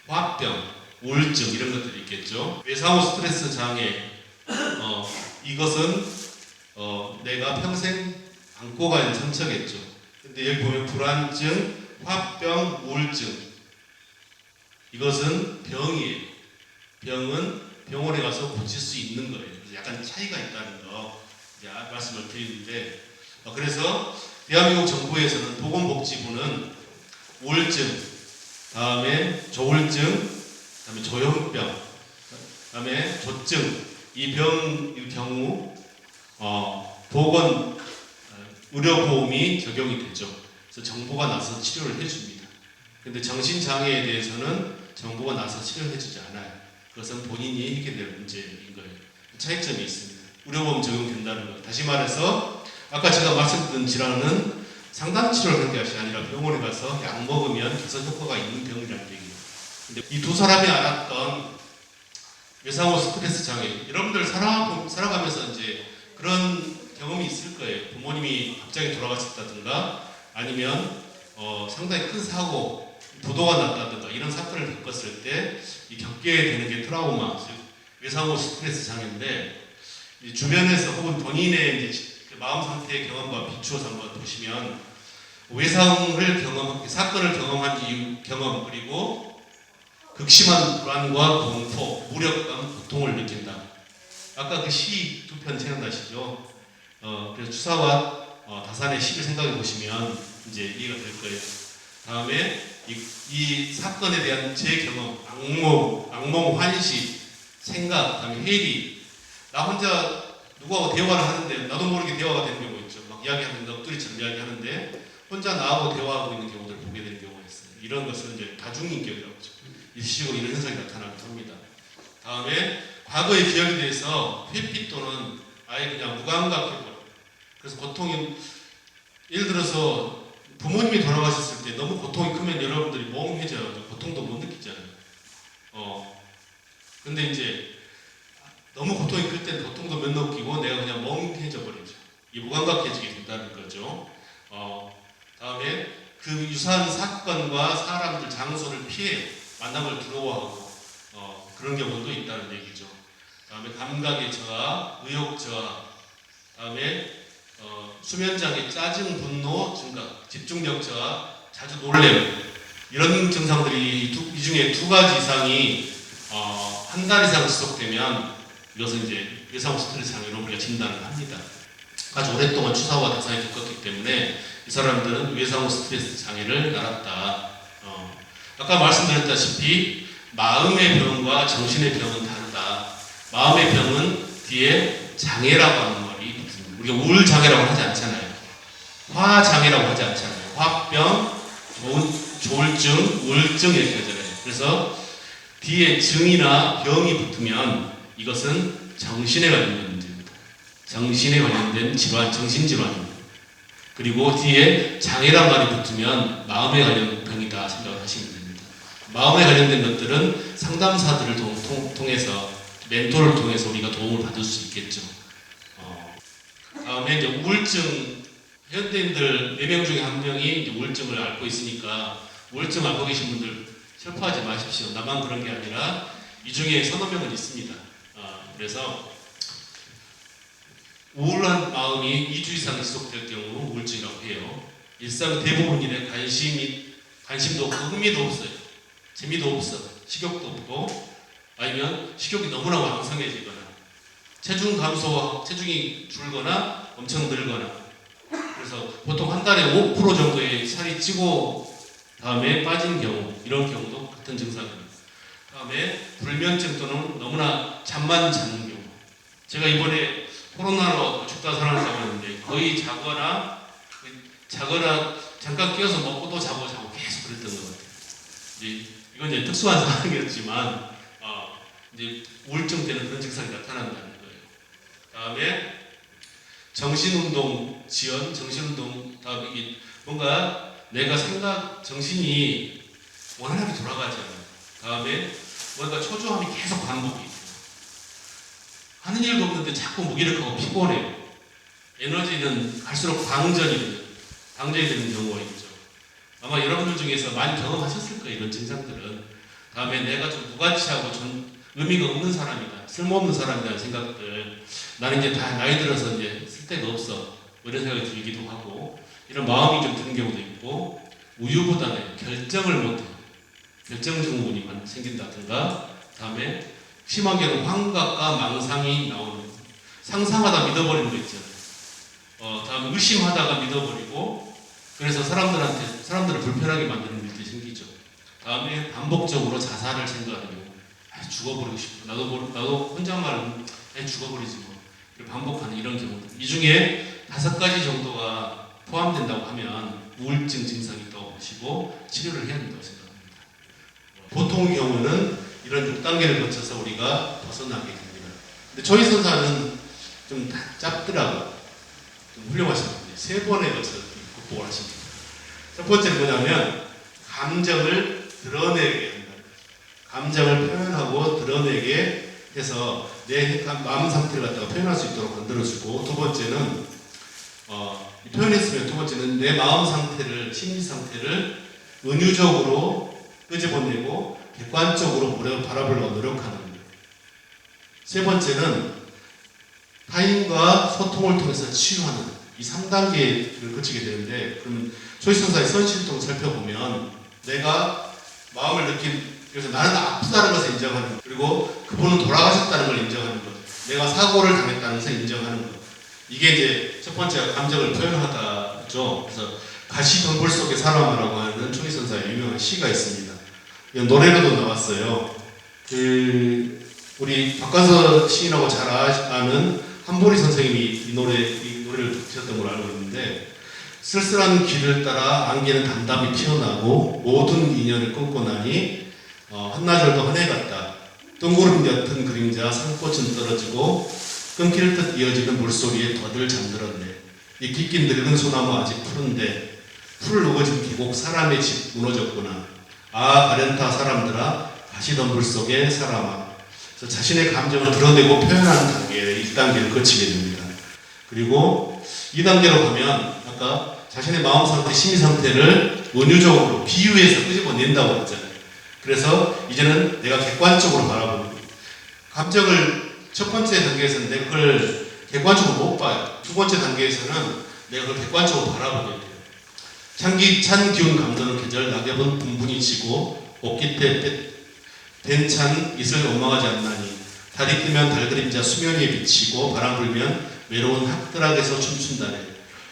화병, 우울증 이런 것들이 있겠죠. 외상후 스트레스 장애, 이것은 내가 평생 안고 갈 상처겠죠. 근데 여기 보면 불안증, 화병, 우울증 이것은 병이에요. 병은 병원에 가서 고칠 수 있는 거예요. 그래서 약간 차이가 있다는 거 이제 말씀을 드리는데 그래서 대한민국 정부에서는 보건복지부는 우울증, 다음에 조울증, 다음에 조현병, 다음에 조증 이 병의 경우 보건 의료보험이 적용이 되죠. 그래서 정부가 나서 치료를 해줍니다. 근데 정신장애에 대해서는 정부가 나서 치료를 해주지 않아요. 그것은 본인이 해결될 문제인 거예요. 차이점이 있습니다. 의료보험 적용된다는 것. 다시 말해서 아까 제가 말씀드린 질환은 상담 치료를 하는 것이 아니라 병원에 가서 약 먹으면 개선 효과가 있는 병이라는 얘기예요. 근데 이 두 사람이 알았던 외상후 스트레스 장애, 여러분들 살아가면서 이제 그런 경험이 있을 거예요. 부모님이 갑자기 돌아가셨다든가 아니면 상당히 큰 사고, 부도가 났다든가 이런 사건을 겪었을 때 이 겪게 되는 게 트라우마, 즉 외상후 스트레스 장애인데 주변에서 혹은 본인의 이제 마음 상태의 경험과 비추어서 한번 보시면 사건을 경험한 이유 경험 그리고 극심한 불안과 공포, 무력감, 고통을 느낀다. 아까 그 시 두 편 생각나시죠? 그래서 추사와 다산의 시를 생각해 보시면 이제 이해가 될 거예요. 다음에 이 사건에 대한 제 경험, 악몽, 환시, 생각, 그다음에 회의. 나 혼자 누구하고 대화를 하는데 나도 모르게 대화가 되는 경우 있죠. 막 이야기하는데 넋두리처럼 이야기하는데 혼자 나하고 대화하고 있는 경우들을 보게 되는 경우가 있어요. 이런 것은 이제 다중인격이라고 하죠. 일시적으로 이런 현상이 나타나기도 합니다. 다음에 과거의 기억에 대해서 회피 또는 아예 그냥 무감각해버려. 그래서 고통이, 예를 들어서 부모님이 돌아가셨을 때 너무 고통이 크면 여러분들이 멍해져요. 고통도 못 느끼잖아요. 근데 이제 너무 고통이 클 때는 고통도 못 느끼고 내가 그냥 멍해져 버리죠. 이 무감각해지게 된다는 거죠. 다음에 그 유사한 사건과 사람들, 장소를 피해 만남을 두려워하고 그런 경우도 있다는 얘기죠. 다음에 감각의 저하, 의욕 저하, 다음에 수면장애, 짜증, 분노 증가, 집중력 저하, 자주 놀래요. 이런 증상들이 이 중에 2가지 이상이 한 달 이상 지속되면 이것은 이제 외상 스트레스 장애로 우리가 진단을 합니다. 아주 오랫동안 추사와 다산이 겪었기 때문에 이 사람들은 외상 스트레스 장애를 앓았다. 아까 말씀드렸다시피 마음의 병과 정신의 병은 다르다. 마음의 병은 뒤에 장애라고 하는 말이 붙습니다. 우리가 우울장애라고 하지 않잖아요. 화장애라고 하지 않잖아요. 화병, 조울증, 우울증 이렇게 하잖아요. 그래서 뒤에 증이나 병이 붙으면 이것은 정신에 관련된 문제입니다. 정신에 관련된 질환, 정신질환입니다. 그리고 뒤에 장애란 말이 붙으면 마음에 관련된 병이다 생각을 하시면 됩니다. 마음에 관련된 것들은 상담사들을 통해서, 멘토를 통해서 우리가 도움을 받을 수 있겠죠. 다음에 이제 우울증, 현대인들 4명 중에 1명이 이제 우울증을 앓고 있으니까 우울증 앓고 계신 분들 슬퍼하지 마십시오. 나만 그런 게 아니라 이 중에 서너 명은 있습니다. 그래서 우울한 마음이 2주 이상 지속될 경우 우울증이라고 해요. 일상 대부분 일에 관심도 없고 흥미도 없어요. 재미도 없어. 식욕도 없고, 아니면 식욕이 너무나 왕성해지거나, 체중 감소와 체중이 줄거나 엄청 늘거나. 그래서 보통 한 달에 5% 정도의 살이 찌고 다음에 빠진 경우, 이런 경우도 같은 증상입니다. 다음에 불면증 또는 너무나 잠만 자는 경우. 제가 이번에 코로나로 죽다 살아났다고 하는데 거의 자거나 잠깐 깨어서 먹고 또 자고 계속 그랬던 것 같아요. 이건 이제 특수한 상황이었지만 이제 우울증 때는 그런 증상이 나타난다는 거예요. 다음에 정신운동 지연, 정신운동, 다음에 뭔가 내가 정신이 원활하게 돌아가지 않아요. 다음에 뭔가 초조함이 계속 반복이 돼요. 하는 일도 없는데 자꾸 무기력하고 피곤해요. 에너지는 갈수록 방전이 되는 경우가 있죠. 아마 여러분들 중에서 많이 경험하셨을 거예요, 이런 증상들은. 다음에 내가 좀 무가치하고 좀 의미가 없는 사람이다, 쓸모없는 사람이라는 생각들, 나는 이제 다 나이 들어서 이제 쓸데가 없어, 이런 생각이 들기도 하고, 이런 마음이 좀 드는 경우도 있고, 우유부단해, 결정을 못해요. 결정 증후군이 생긴다든가, 다음에 심하게는 환각과 망상이 나오는, 상상하다 믿어버리는 거 있잖아요. 다음에 의심하다가 믿어버리고, 그래서 사람들을 불편하게 만드는 일들이 생기죠. 다음에 반복적으로 자살을 생각하는 경우, 죽어버리고 싶어. 나도 혼자만 죽어버리지 뭐. 반복하는 이런 경우들. 이 중에 5가지 정도가 포함된다고 하면 우울증 증상이 떠오르시고 치료를 해야 된다고 생각합니다. 보통의 경우는 이런 6단계를 거쳐서 우리가 벗어나게 됩니다. 근데 조희 선사는 좀 짧더라고요. 좀 훌륭하신 분이에요. 3번에 걸쳐서 극복을 하십니다. 첫 번째는 뭐냐면 감정을 드러내게 한다. 감정을 표현하고 드러내게 해서 내 마음 상태를 갖다가 표현할 수 있도록 만들어주고, 두 번째는 표현했으면 두 번째는 내 마음 상태를, 심리 상태를 은유적으로 끄집어내고 객관적으로 바라보려고 노력하는 거예요. 세 번째는 타인과 소통을 통해서 치유하는 이 3단계를 거치게 되는데, 그러면 조희 선사의 선실동을 살펴보면 내가 마음을 느낀 그래서 나는 아프다는 것을 인정하는 것, 그리고 그분은 돌아가셨다는 걸 인정하는 것, 내가 사고를 당했다는 것을 인정하는 것. 이게 이제 첫 번째 감정을 표현하다죠. 그래서 가시덤불 속의 사람이라고 하는 초이선사의 유명한 시가 있습니다. 이건 노래로도 나왔어요. 우리 박관서 시인하고 잘 아는 한보리 선생님이 이 노래를 부르셨던 걸로 알고 있는데, 쓸쓸한 길을 따라 안개는 담담히 피어나고 모든 인연을 끊고 나니 한나절도 한해 같다. 뜬구름 옅은 그림자 산꽃은 떨어지고 끊길 듯 이어지는 물소리에 더들 잠들었네. 이 깊긴 늙은 소나무 아직 푸른데 풀을 우거진 계곡 사람의 집 무너졌구나. 아 가련타 사람들아 가시덤불 속의 사람아. 그래서 자신의 감정을 드러내고 표현하는 단계에 1단계를 거치게 됩니다. 그리고 2단계로 가면 아까 자신의 마음 상태, 심리 상태를 은유적으로 비유해서 끄집어낸다고 했잖아요. 그래서 이제는 내가 객관적으로 바라보는 거예요. 감정을 첫 번째 단계에서는 내가 그걸 객관적으로 못 봐요. 두 번째 단계에서는 내가 그걸 객관적으로 바라보게 돼요. 찬 기운 감도는 계절 낙엽은 분분히 지고 옷깃에 벤찬 이슬 원망하지 않나니 달이 뜨면 달 그림자 수면 위에 비치고 바람 불면 외로운 학드락에서 춤춘다네.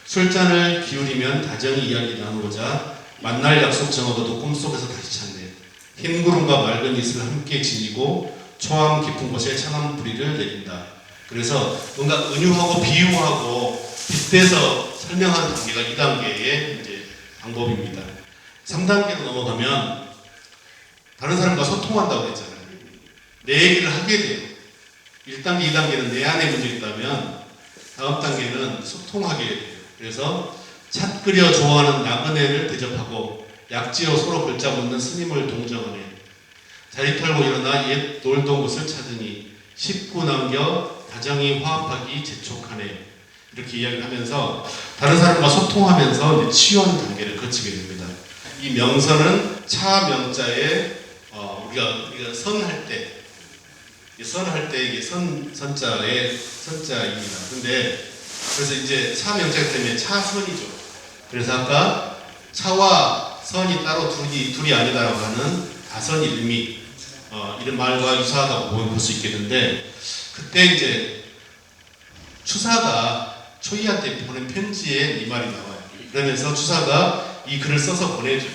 술잔을 기울이면 다정히 이야기 나누고자 만날 약속 정하고도 꿈속에서 다시 찾네. 흰 구름과 맑은 이슬을 함께 지니고 초암 깊은 곳에 찬한 뿌리를 내린다. 그래서 뭔가 은유하고 비유하고 빗대서 설명하는 단계가 2단계의 이제 방법입니다. 3단계로 넘어가면 다른 사람과 소통한다고 했잖아요. 내 얘기를 하게 돼요. 1단계, 2단계는 내 안에 문제 있다면 다음 단계는 소통하게 돼요. 그래서 찻 끓여 좋아하는 나그네를 대접하고 약지로 서로 글자 묻는 스님을 동정하네. 자리 털고 일어나 옛 놀던 곳을 찾으니 식구 남겨 다정히 화합하기 재촉하네. 이렇게 이야기를 하면서 다른 사람과 소통하면서 이제 치유하는 단계를 거치게 됩니다. 이 명선은 차 명자에 우리가 선할 때 이게 선자의 선자입니다. 근데 그래서 이제 차 명자 때문에 차선이죠. 그래서 아까 차와 선이 따로 둘이 아니다라고 하는 다선 일미 이런 말과 유사하다고 볼 수 있겠는데, 그때 이제 추사가 초이한테 보낸 편지에 이 말이 나와요. 그러면서 추사가 이 글을 써서 보내줘요.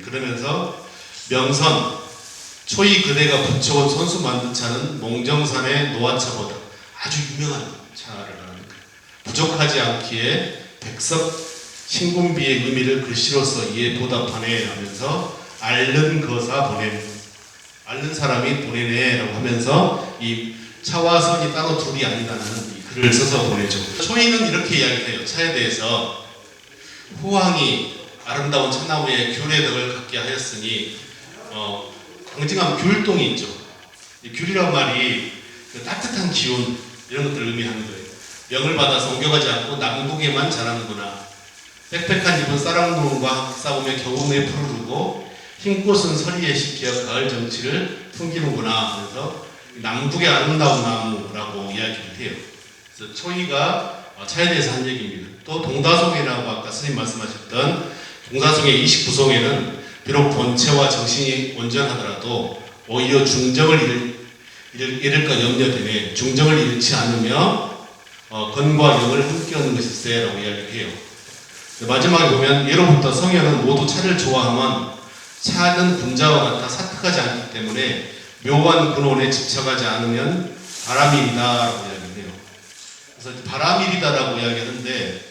그러면서 명선 초이 그대가 붙여온 손수 만든 차는 몽정산의 노화차보다 아주 유명한 차를 하는 거예요. 부족하지 않기에 백석 신군비의 의미를 글씨로서 이에 보답하네 하면서 앓는 거사 보냄, 앓는 사람이 보내네 라고 하면서 이 차와 선이 따로 둘이 아니다는 이 글을 써서 보내죠. 초이는 이렇게 이야기해요. 차에 대해서 후왕이 아름다운 참나무에 귤의 덕을 갖게 하였으니 강증한 귤동이 있죠. 이 귤이란 말이 그 따뜻한 기운 이런 것들을 의미하는 거예요. 명을 받아서 옮겨가지 않고 남북에만 자라는구나. 빽빽한 입은 쌀랑누름과 싸우며 겨우내 푸르르고 흰꽃은 서리에 식혀 가을 정취를 풍기는구나 하면서 남북의 아름다운 나무라고 이야기를 해요. 그래서 초이가 차에 대해서 한 얘기입니다. 또 동다송이라고 아까 스님 말씀하셨던 동다송의 29송에는 비록 본체와 정신이 온전하더라도 오히려 중정을 잃을까 염려되네. 중정을 잃지 않으며 건과 영을 함께 하는 것일세라고 이야기를 해요. 마지막에 보면 예로부터 성현은 모두 차를 좋아하면 차는 군자와 같아 사특하지 않기 때문에 묘한 근원에 집착하지 않으면 바람일이다라고 이야기를 해요. 그래서 바람일이다라고 이야기하는데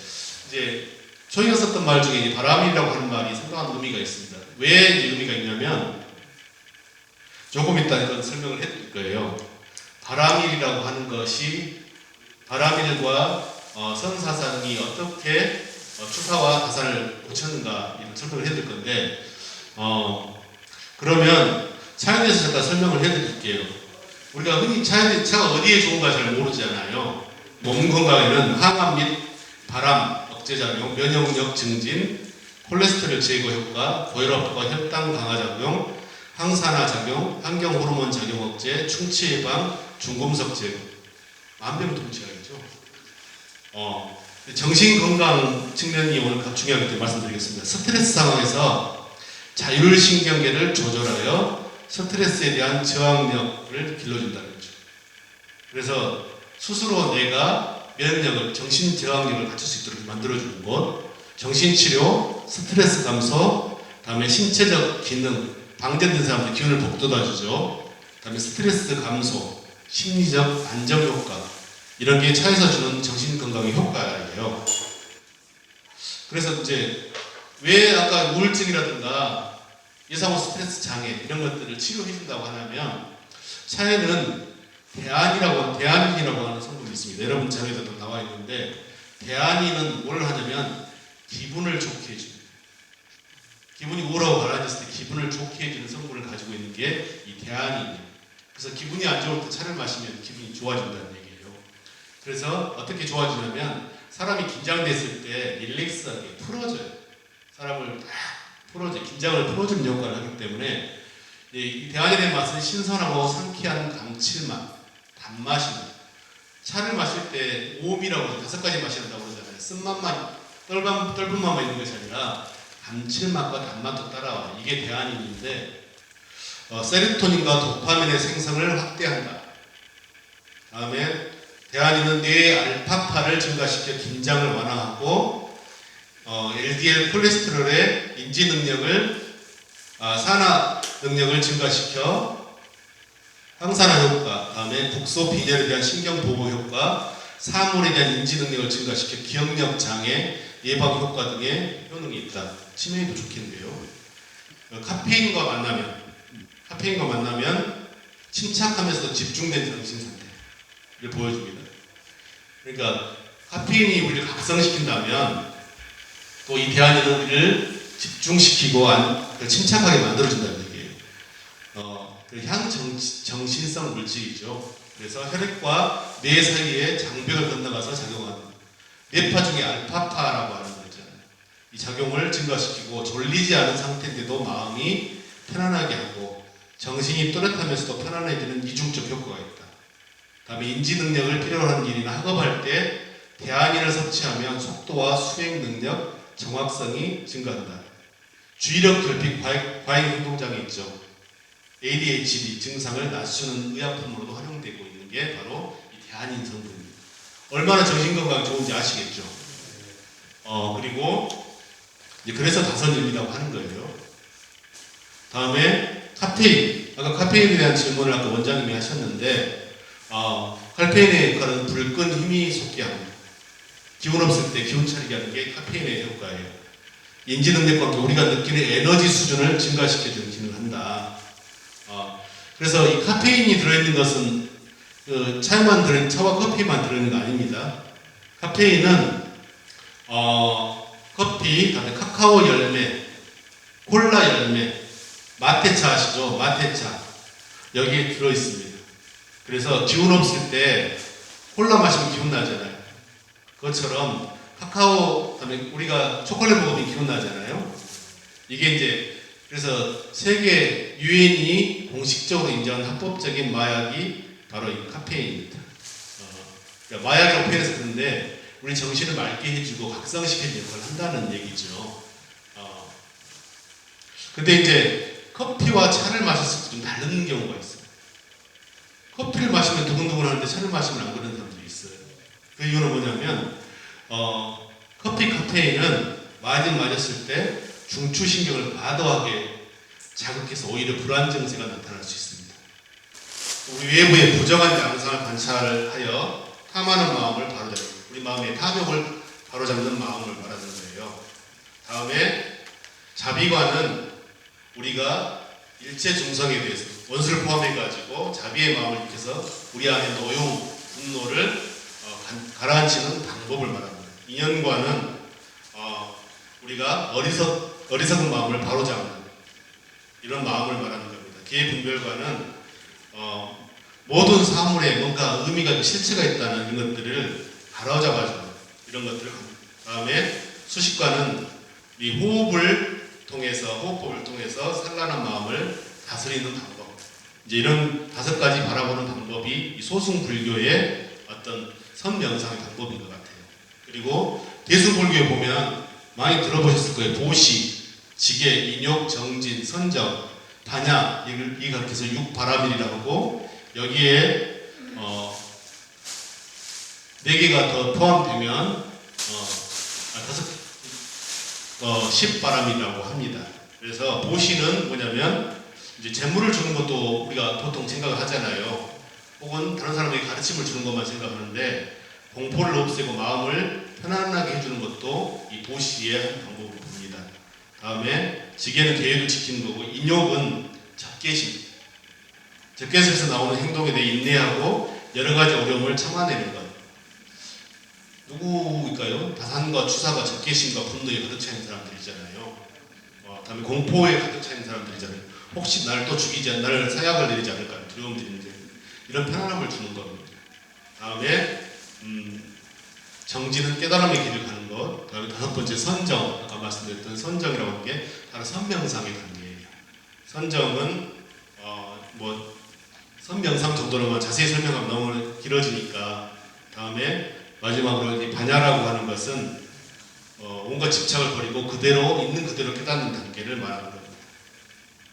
이제 저희가 썼던 말 중에 이제 바람일이라고 하는 말이 상당한 의미가 있습니다. 왜 이제 의미가 있냐면 조금 이따 이건 설명을 해드릴 거예요. 바람일이라고 하는 것이 바람일과 선사상이 어떻게 추사와 다산을 고쳤는가 이런 설명을 해드릴 건데 그러면 차에 대해서 잠깐 설명을 해드릴게요. 우리가 흔히 차가 어디에 좋은가 잘 모르잖아요. 몸 건강에는 항암 및 바람 억제작용, 면역력 증진, 콜레스테롤 제거 효과, 고혈압과 혈당 강화 작용, 항산화 작용, 환경 호르몬 작용 억제, 충치 예방, 중금속 제거. 만병통치약이죠. 정신 건강 측면이 오늘 중요하기 때문에 말씀드리겠습니다. 스트레스 상황에서 자율신경계를 조절하여 스트레스에 대한 저항력을 길러준다는 거죠. 그래서 스스로 내가 면역을, 정신 저항력을 갖출 수 있도록 만들어주는 것, 정신치료, 스트레스 감소, 다음에 신체적 기능, 방전된 사람들 기운을 북돋아주죠. 다음에 스트레스 감소, 심리적 안정 효과, 이런 게 차에서 주는 정신 건강의 효과예요. 그래서 이제 왜 아까 우울증이라든가 예상후 스트레스 장애 이런 것들을 치료해 준다고 하냐면, 차에는 대안이라고 하는 성분이 있습니다. 여러분 자료에도 나와 있는데, 대안이는 뭘 하냐면 기분을 좋게 해줍니다. 기분이 우울하고 가라앉았을 때 기분을 좋게 해주는 성분을 가지고 있는 게 이 대안이에요. 그래서 기분이 안 좋을 때 차를 마시면 기분이 좋아진다는 얘기예요. 그래서 어떻게 좋아지냐면, 사람이 긴장됐을 때 릴렉스하게 풀어줘요. 사람을 딱 풀어줘, 긴장을 풀어주는 역할을 하기 때문에 이 대안에 대한 맛은 신선하고 상쾌한 감칠맛, 단맛입니다. 차를 마실 때 오음이라고 5가지 맛이 난다고 그러잖아요. 쓴맛만, 떫은 맛만 있는 것이 아니라 감칠맛과 단맛도 따라와. 이게 대안인데, 세로토닌과 도파민의 생성을 확대한다. 다음에 대안인은 뇌의 알파파를 증가시켜 긴장을 완화하고, LDL 콜레스테롤의 인지 능력을, 산화 능력을 증가시켜 항산화 효과, 다음에 국소 빈혈에 대한 신경 보호 효과, 사물에 대한 인지 능력을 증가시켜 기억력 장애 예방 효과 등의 효능이 있다. 치매에도 좋겠는데요. 카페인과 만나면 침착하면서도 집중된 정신 상태를 보여줍니다. 그러니까 카페인이 우리를 각성시킨다면, 또 이 대안은 우리를 집중시키고 침착하게 만들어준다는 얘기예요. 향정신성 물질이죠. 그래서 혈액과 뇌 사이에 장벽을 건너가서 작용하는, 뇌파 중에 알파파라고 하는 거 있잖아요. 이 작용을 증가시키고 졸리지 않은 상태인데도 마음이 편안하게 하고 정신이 또렷하면서도 편안해지는 이중적 효과가 있다. 다음에 인지 능력을 필요로 하는 일이나 학업할 때 대안인을 섭취하면 속도와 수행 능력, 정확성이 증가한다. 주의력 결핍 과잉 행동장애 있죠. ADHD 증상을 낮추는 의약품으로도 활용되고 있는 게 바로 이 대안인 성분입니다. 얼마나 정신건강이 좋은지 아시겠죠? 그리고 이제 그래서 다선임이라고 하는 거예요. 다음에 카페인. 아까 카페인에 대한 질문을 아까 원장님이 하셨는데, 카페인의 역할은 불끈 힘이 솟게 합니다. 기운 없을 때 기운 차리게 하는 게 카페인의 효과예요. 인지 능력과 함께 우리가 느끼는 에너지 수준을 증가시켜주는 기능을 한다. 그래서 이 카페인이 들어있는 것은 차와 커피만 들어있는 거 아닙니다. 카페인은 커피, 다음에 카카오 열매, 콜라 열매, 마테차 아시죠? 마테차 여기에 들어있습니다. 그래서 기운 없을 때 콜라 마시면 기운 나잖아요. 그것처럼 카카오, 다음에 우리가 초콜릿 먹으면 기운 나잖아요. 이게 이제 그래서 세계 유엔이 공식적으로 인정한 합법적인 마약이 바로 이 카페인입니다. 그러니까 마약이라고 표현해서 그런데 우리 정신을 맑게 해주고 각성시키는 역할을 한다는 얘기죠. 근데 이제 커피와 차를 마셨을 때 좀 다른 경우가 있어요. 커피를 마시면 두근두근 하는데 차를 마시면 안 그러는 사람들이 있어요. 그 이유는 뭐냐면 커피 카페인은 맞았을 때 중추신경을 과도하게 자극해서 오히려 불안 증세가 나타날 수 있습니다. 우리 외부의 부정한 양상을 관찰하여 탐하는 마음을 바로잡는, 우리 마음의 탐욕을 바로잡는 마음을 말하는 거예요. 다음에 자비관은 우리가 일체 중성에 대해서 원수를 포함해가지고 자비의 마음을 일으켜서 우리 안에 노용, 분노를 가라앉히는 방법을 말합니다. 인연관은 우리가 어리석은 마음을 바로잡는 이런 마음을 말하는 겁니다. 계분별관은 모든 사물에 뭔가 의미가 실체가 있다는 이런 것들을 바로잡아주는 이런 것들을 합니다. 다음에 수식관은 이 호흡법을 통해서 산란한 마음을 다스리는 방법. 이제 이런 5가지 바라보는 방법이 이 소승 불교의 어떤 선명상의 방법인 것 같아요. 그리고 대승불교에 보면 많이 들어보셨을 거예요. 보시, 지계, 인욕, 정진, 선정, 반야 이걸 그렇게 해서 6바라밀이라고 하고 여기에 4개가 더 포함되면 10바람이라고 합니다. 그래서 보시는 뭐냐면 이제 재물을 주는 것도 우리가 보통 생각을 하잖아요. 혹은 다른 사람에게 가르침을 주는 것만 생각하는데 공포를 없애고 마음을 편안하게 해주는 것도 이 보시의 한 방법으로 봅니다. 다음에 지계는 계획을 지키는 거고 인욕은 적개심. 적개심에서 나오는 행동에 대해 인내하고 여러 가지 어려움을 참아내는 것. 누구일까요? 다산과 추사가 적개심과 분노에 가득 차 있는 사람들이잖아요. 다음에 공포에 가득 차 있는 사람들이잖아요. 혹시 나를 또 죽이지 않, 나를 사약을 내리지 않을까 두려움들이 있는데 이런 편안함을 주는 겁니다. 다음에 정진은 깨달음의 길을 가는 것. 다음에 5번째 선정. 아까 말씀드렸던 선정이라고 하는 게 바로 선명상의 단계예요. 선정은 선명상 정도로만 자세히 설명하면 너무 길어지니까 다음에 마지막으로 이 반야라고 하는 것은 온갖 집착을 버리고 그대로 있는 그대로 깨닫는 단계를 말하는 겁니다.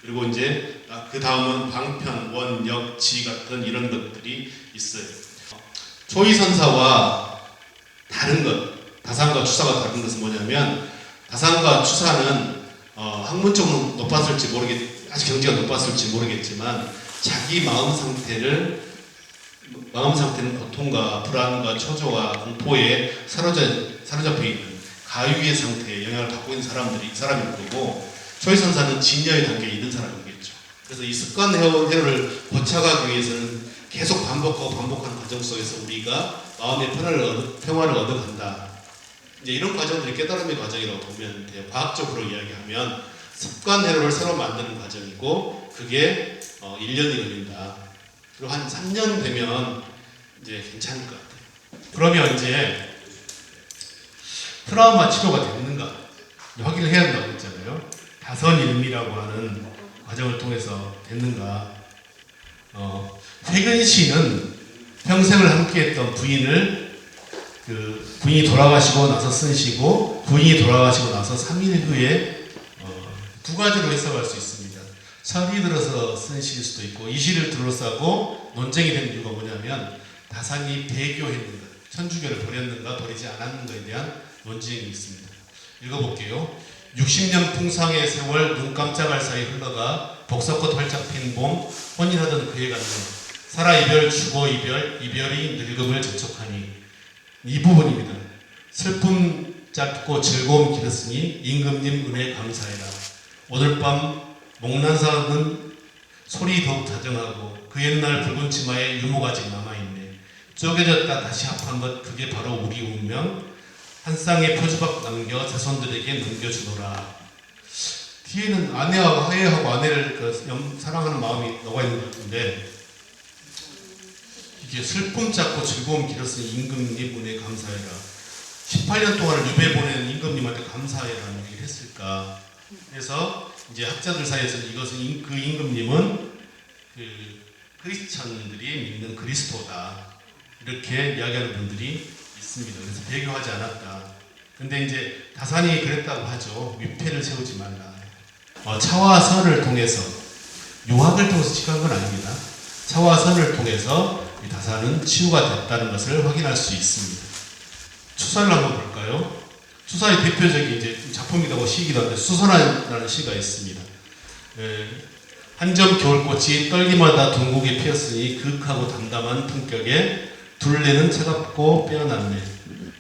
그리고 이제 그 다음은 방편, 원, 역, 지 같은 이런 것들이 있어요. 초이선사와 다른 것, 다산과 추사가 다른 것은 뭐냐면 다산과 추사는 학문적으로 높았을지 아직 경지가 높았을지 모르겠지만 자기 마음 상태는 고통과 불안과 초조와 공포에 사로잡혀 있는 가위의 상태에 영향을 받고 있는 사람일 거고 초이선사는 진여의 단계에 있는 사람이겠죠. 그래서 이 습관 회로를 고쳐가기 위해서는 계속 반복하는 과정 속에서 우리가 마음의 평화를 얻어간다. 이제 이런 과정들이 깨달음의 과정이라고 보면 돼요. 과학적으로 이야기하면 습관 회로를 새로 만드는 과정이고 그게 1년이 걸린다. 그리고 한 3년 되면 이제 괜찮을 것 같아요. 그러면 이제 트라우마 치료가 됐는가 확인을 해야 한다고 했잖아요. 다선일미라고 하는 과정을 통해서 됐는가. 혜근 씨는 평생을 함께했던 부인을 부인이 돌아가시고 나서 쓴 시고 부인이 돌아가시고 나서 3일 후에 2가지로 해석할 수 있습니다. 철이 들어서 쓴 시일 수도 있고 이 시를 둘러싸고 논쟁이 된 이유가 뭐냐면 다산이 배교했는가 천주교를 버렸는가 버리지 않았는가에 대한 논쟁이 있습니다. 읽어볼게요. 60년 풍상의 세월 눈 깜짝할 사이 흘러가 복석꽃 활짝 핀 봄 혼인하던 그의 간증 살아 이별 죽어 이별이 늙음을 재촉하니 이 부분입니다. 슬픔 짧고 즐거움 길었으니 임금님 은혜 감사해라. 오늘 밤 목난사는 소리 더욱 다정하고 그 옛날 붉은 치마에 유모가 아직 남아있네. 쪼개졌다 다시 합한 것 그게 바로 우리 운명. 한 쌍의 표주박 남겨 자손들에게 넘겨주노라. 뒤에는 아내하고 하예하고 아내를 사랑하는 마음이 녹아있는 것 같은데 이게 슬픔 짧고 즐거움 길었으니 임금님 은혜 감사해라. 18년 동안을 유배 보낸 임금님한테 감사해라는 얘기를 했을까. 그래서 이제 학자들 사이에서 이것은 그 임금님은 그 크리스천들이 믿는 그리스도다 이렇게 이야기하는 분들이 있습니다. 그래서 배교하지 않았다. 근데 이제 다산이 그랬다고 하죠. 위패를 세우지 말라. 차와 선을 통해서 유학을 통해서 치유한 건 아닙니다. 차와 선을 통해서 이 다산은 치유가 됐다는 것을 확인할 수 있습니다. 추사를 한번 볼까요? 추사의 대표적인 이제 작품이라고 시이기도 한데 수선화라는 시가 있습니다. 한 점 겨울꽃이 떨기마다 둥국에 피었으니 그윽하고 담담한 품격에 둘레는 차갑고 빼어났네.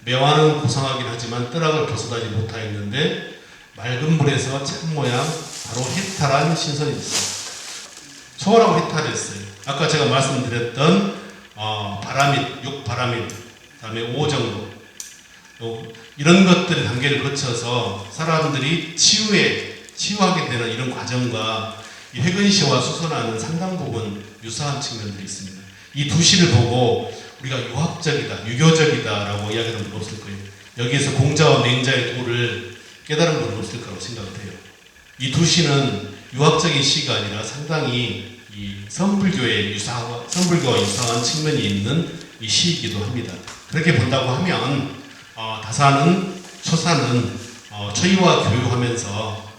매화는 고상하긴 하지만 뜨락을 벗어나지 못하였는데 맑은 물에서 참 모양 바로 해탈한 신선이 있어요. 초월하고 해탈했어요. 아까 제가 말씀드렸던 바라밋, 6바라밋, 다음에 5정도 이런 것들의 단계를 거쳐서 사람들이 치유하게 되는 이런 과정과 이 혜근시와 수선화는 상당 부분 유사한 측면들이 있습니다. 이 두 시를 보고 우리가 유학적이다, 유교적이다라고 이야기하는 분 없을 거예요. 여기에서 공자와 맹자의 도를 깨달은 분은 없을 거라고 생각을 해요. 이 두 시는 유학적인 시가 아니라 상당히 이 선불교와 유사한 측면이 있는 이 시이기도 합니다. 그렇게 본다고 하면 다산은 초사는 초이와 교육하면서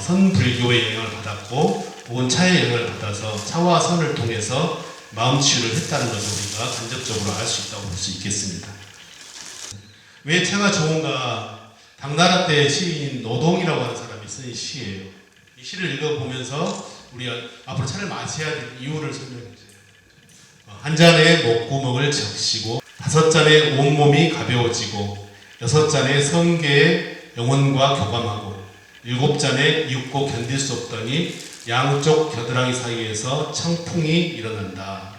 선불교의 영향을 받았고 혹은 차의 영향을 받아서 차와 선을 통해서 마음 치유를 했다는 것을 우리가 간접적으로 알 수 있다고 볼 수 있겠습니다. 왜 차가 좋은가? 당나라 때 시인 노동이라고 하는 사람이 쓴 시예요. 이 시를 읽어보면서 우리가 앞으로 차를 마셔야 될 이유를 설명해주세요. 한 잔에 목구멍을 적시고 5잔에 온몸이 가벼워지고 6잔에 성계의 영혼과 교감하고 7잔에 이윽고 견딜 수 없더니 양쪽 겨드랑이 사이에서 청풍이 일어난다.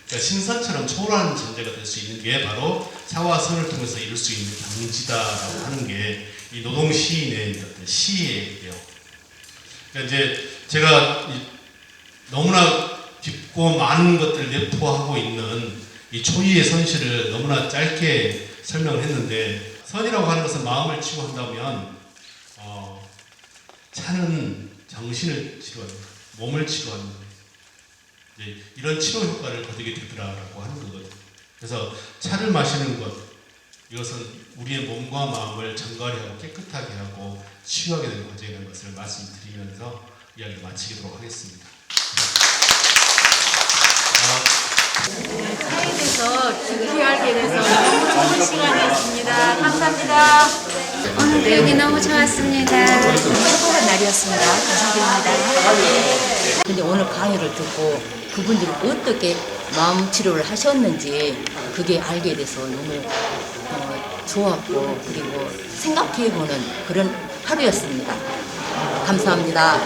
그러니까 신선처럼 초월한 존재가 될 수 있는 게 바로 차와 선을 통해서 이룰 수 있는 경지다라고 하는 게 이 노동 시인의 어떤 시예요. 그러니까 이제 제가 너무나 깊고 많은 것들을 내포하고 있는 이 초이의 선시를 너무나 짧게 설명을 했는데, 선이라고 하는 것은 마음을 치유한다면 차는 정신을 치료하는, 몸을 치료하는 이런 치료 효과를 거두게 되더라라고 하는 거거든요. 그래서 차를 마시는 것, 이것은 우리의 몸과 마음을 정갈하고 깨끗하게 하고 치유하게 되는 과정이라는 것을 말씀드리면서 이야기를 마치도록 하겠습니다. 차에 대해서 지금 알게 돼서 너무 좋은 시간이었습니다. 감사합니다. 오늘 여기 너무 좋았습니다. 행복한 날이었습니다. 감사드립니다. 근데 오늘 강의를 듣고 그분들이 어떻게 마음 치료를 하셨는지 그게 알게 돼서 너무 좋았고, 그리고 생각해보는 그런 하루였습니다. 감사합니다.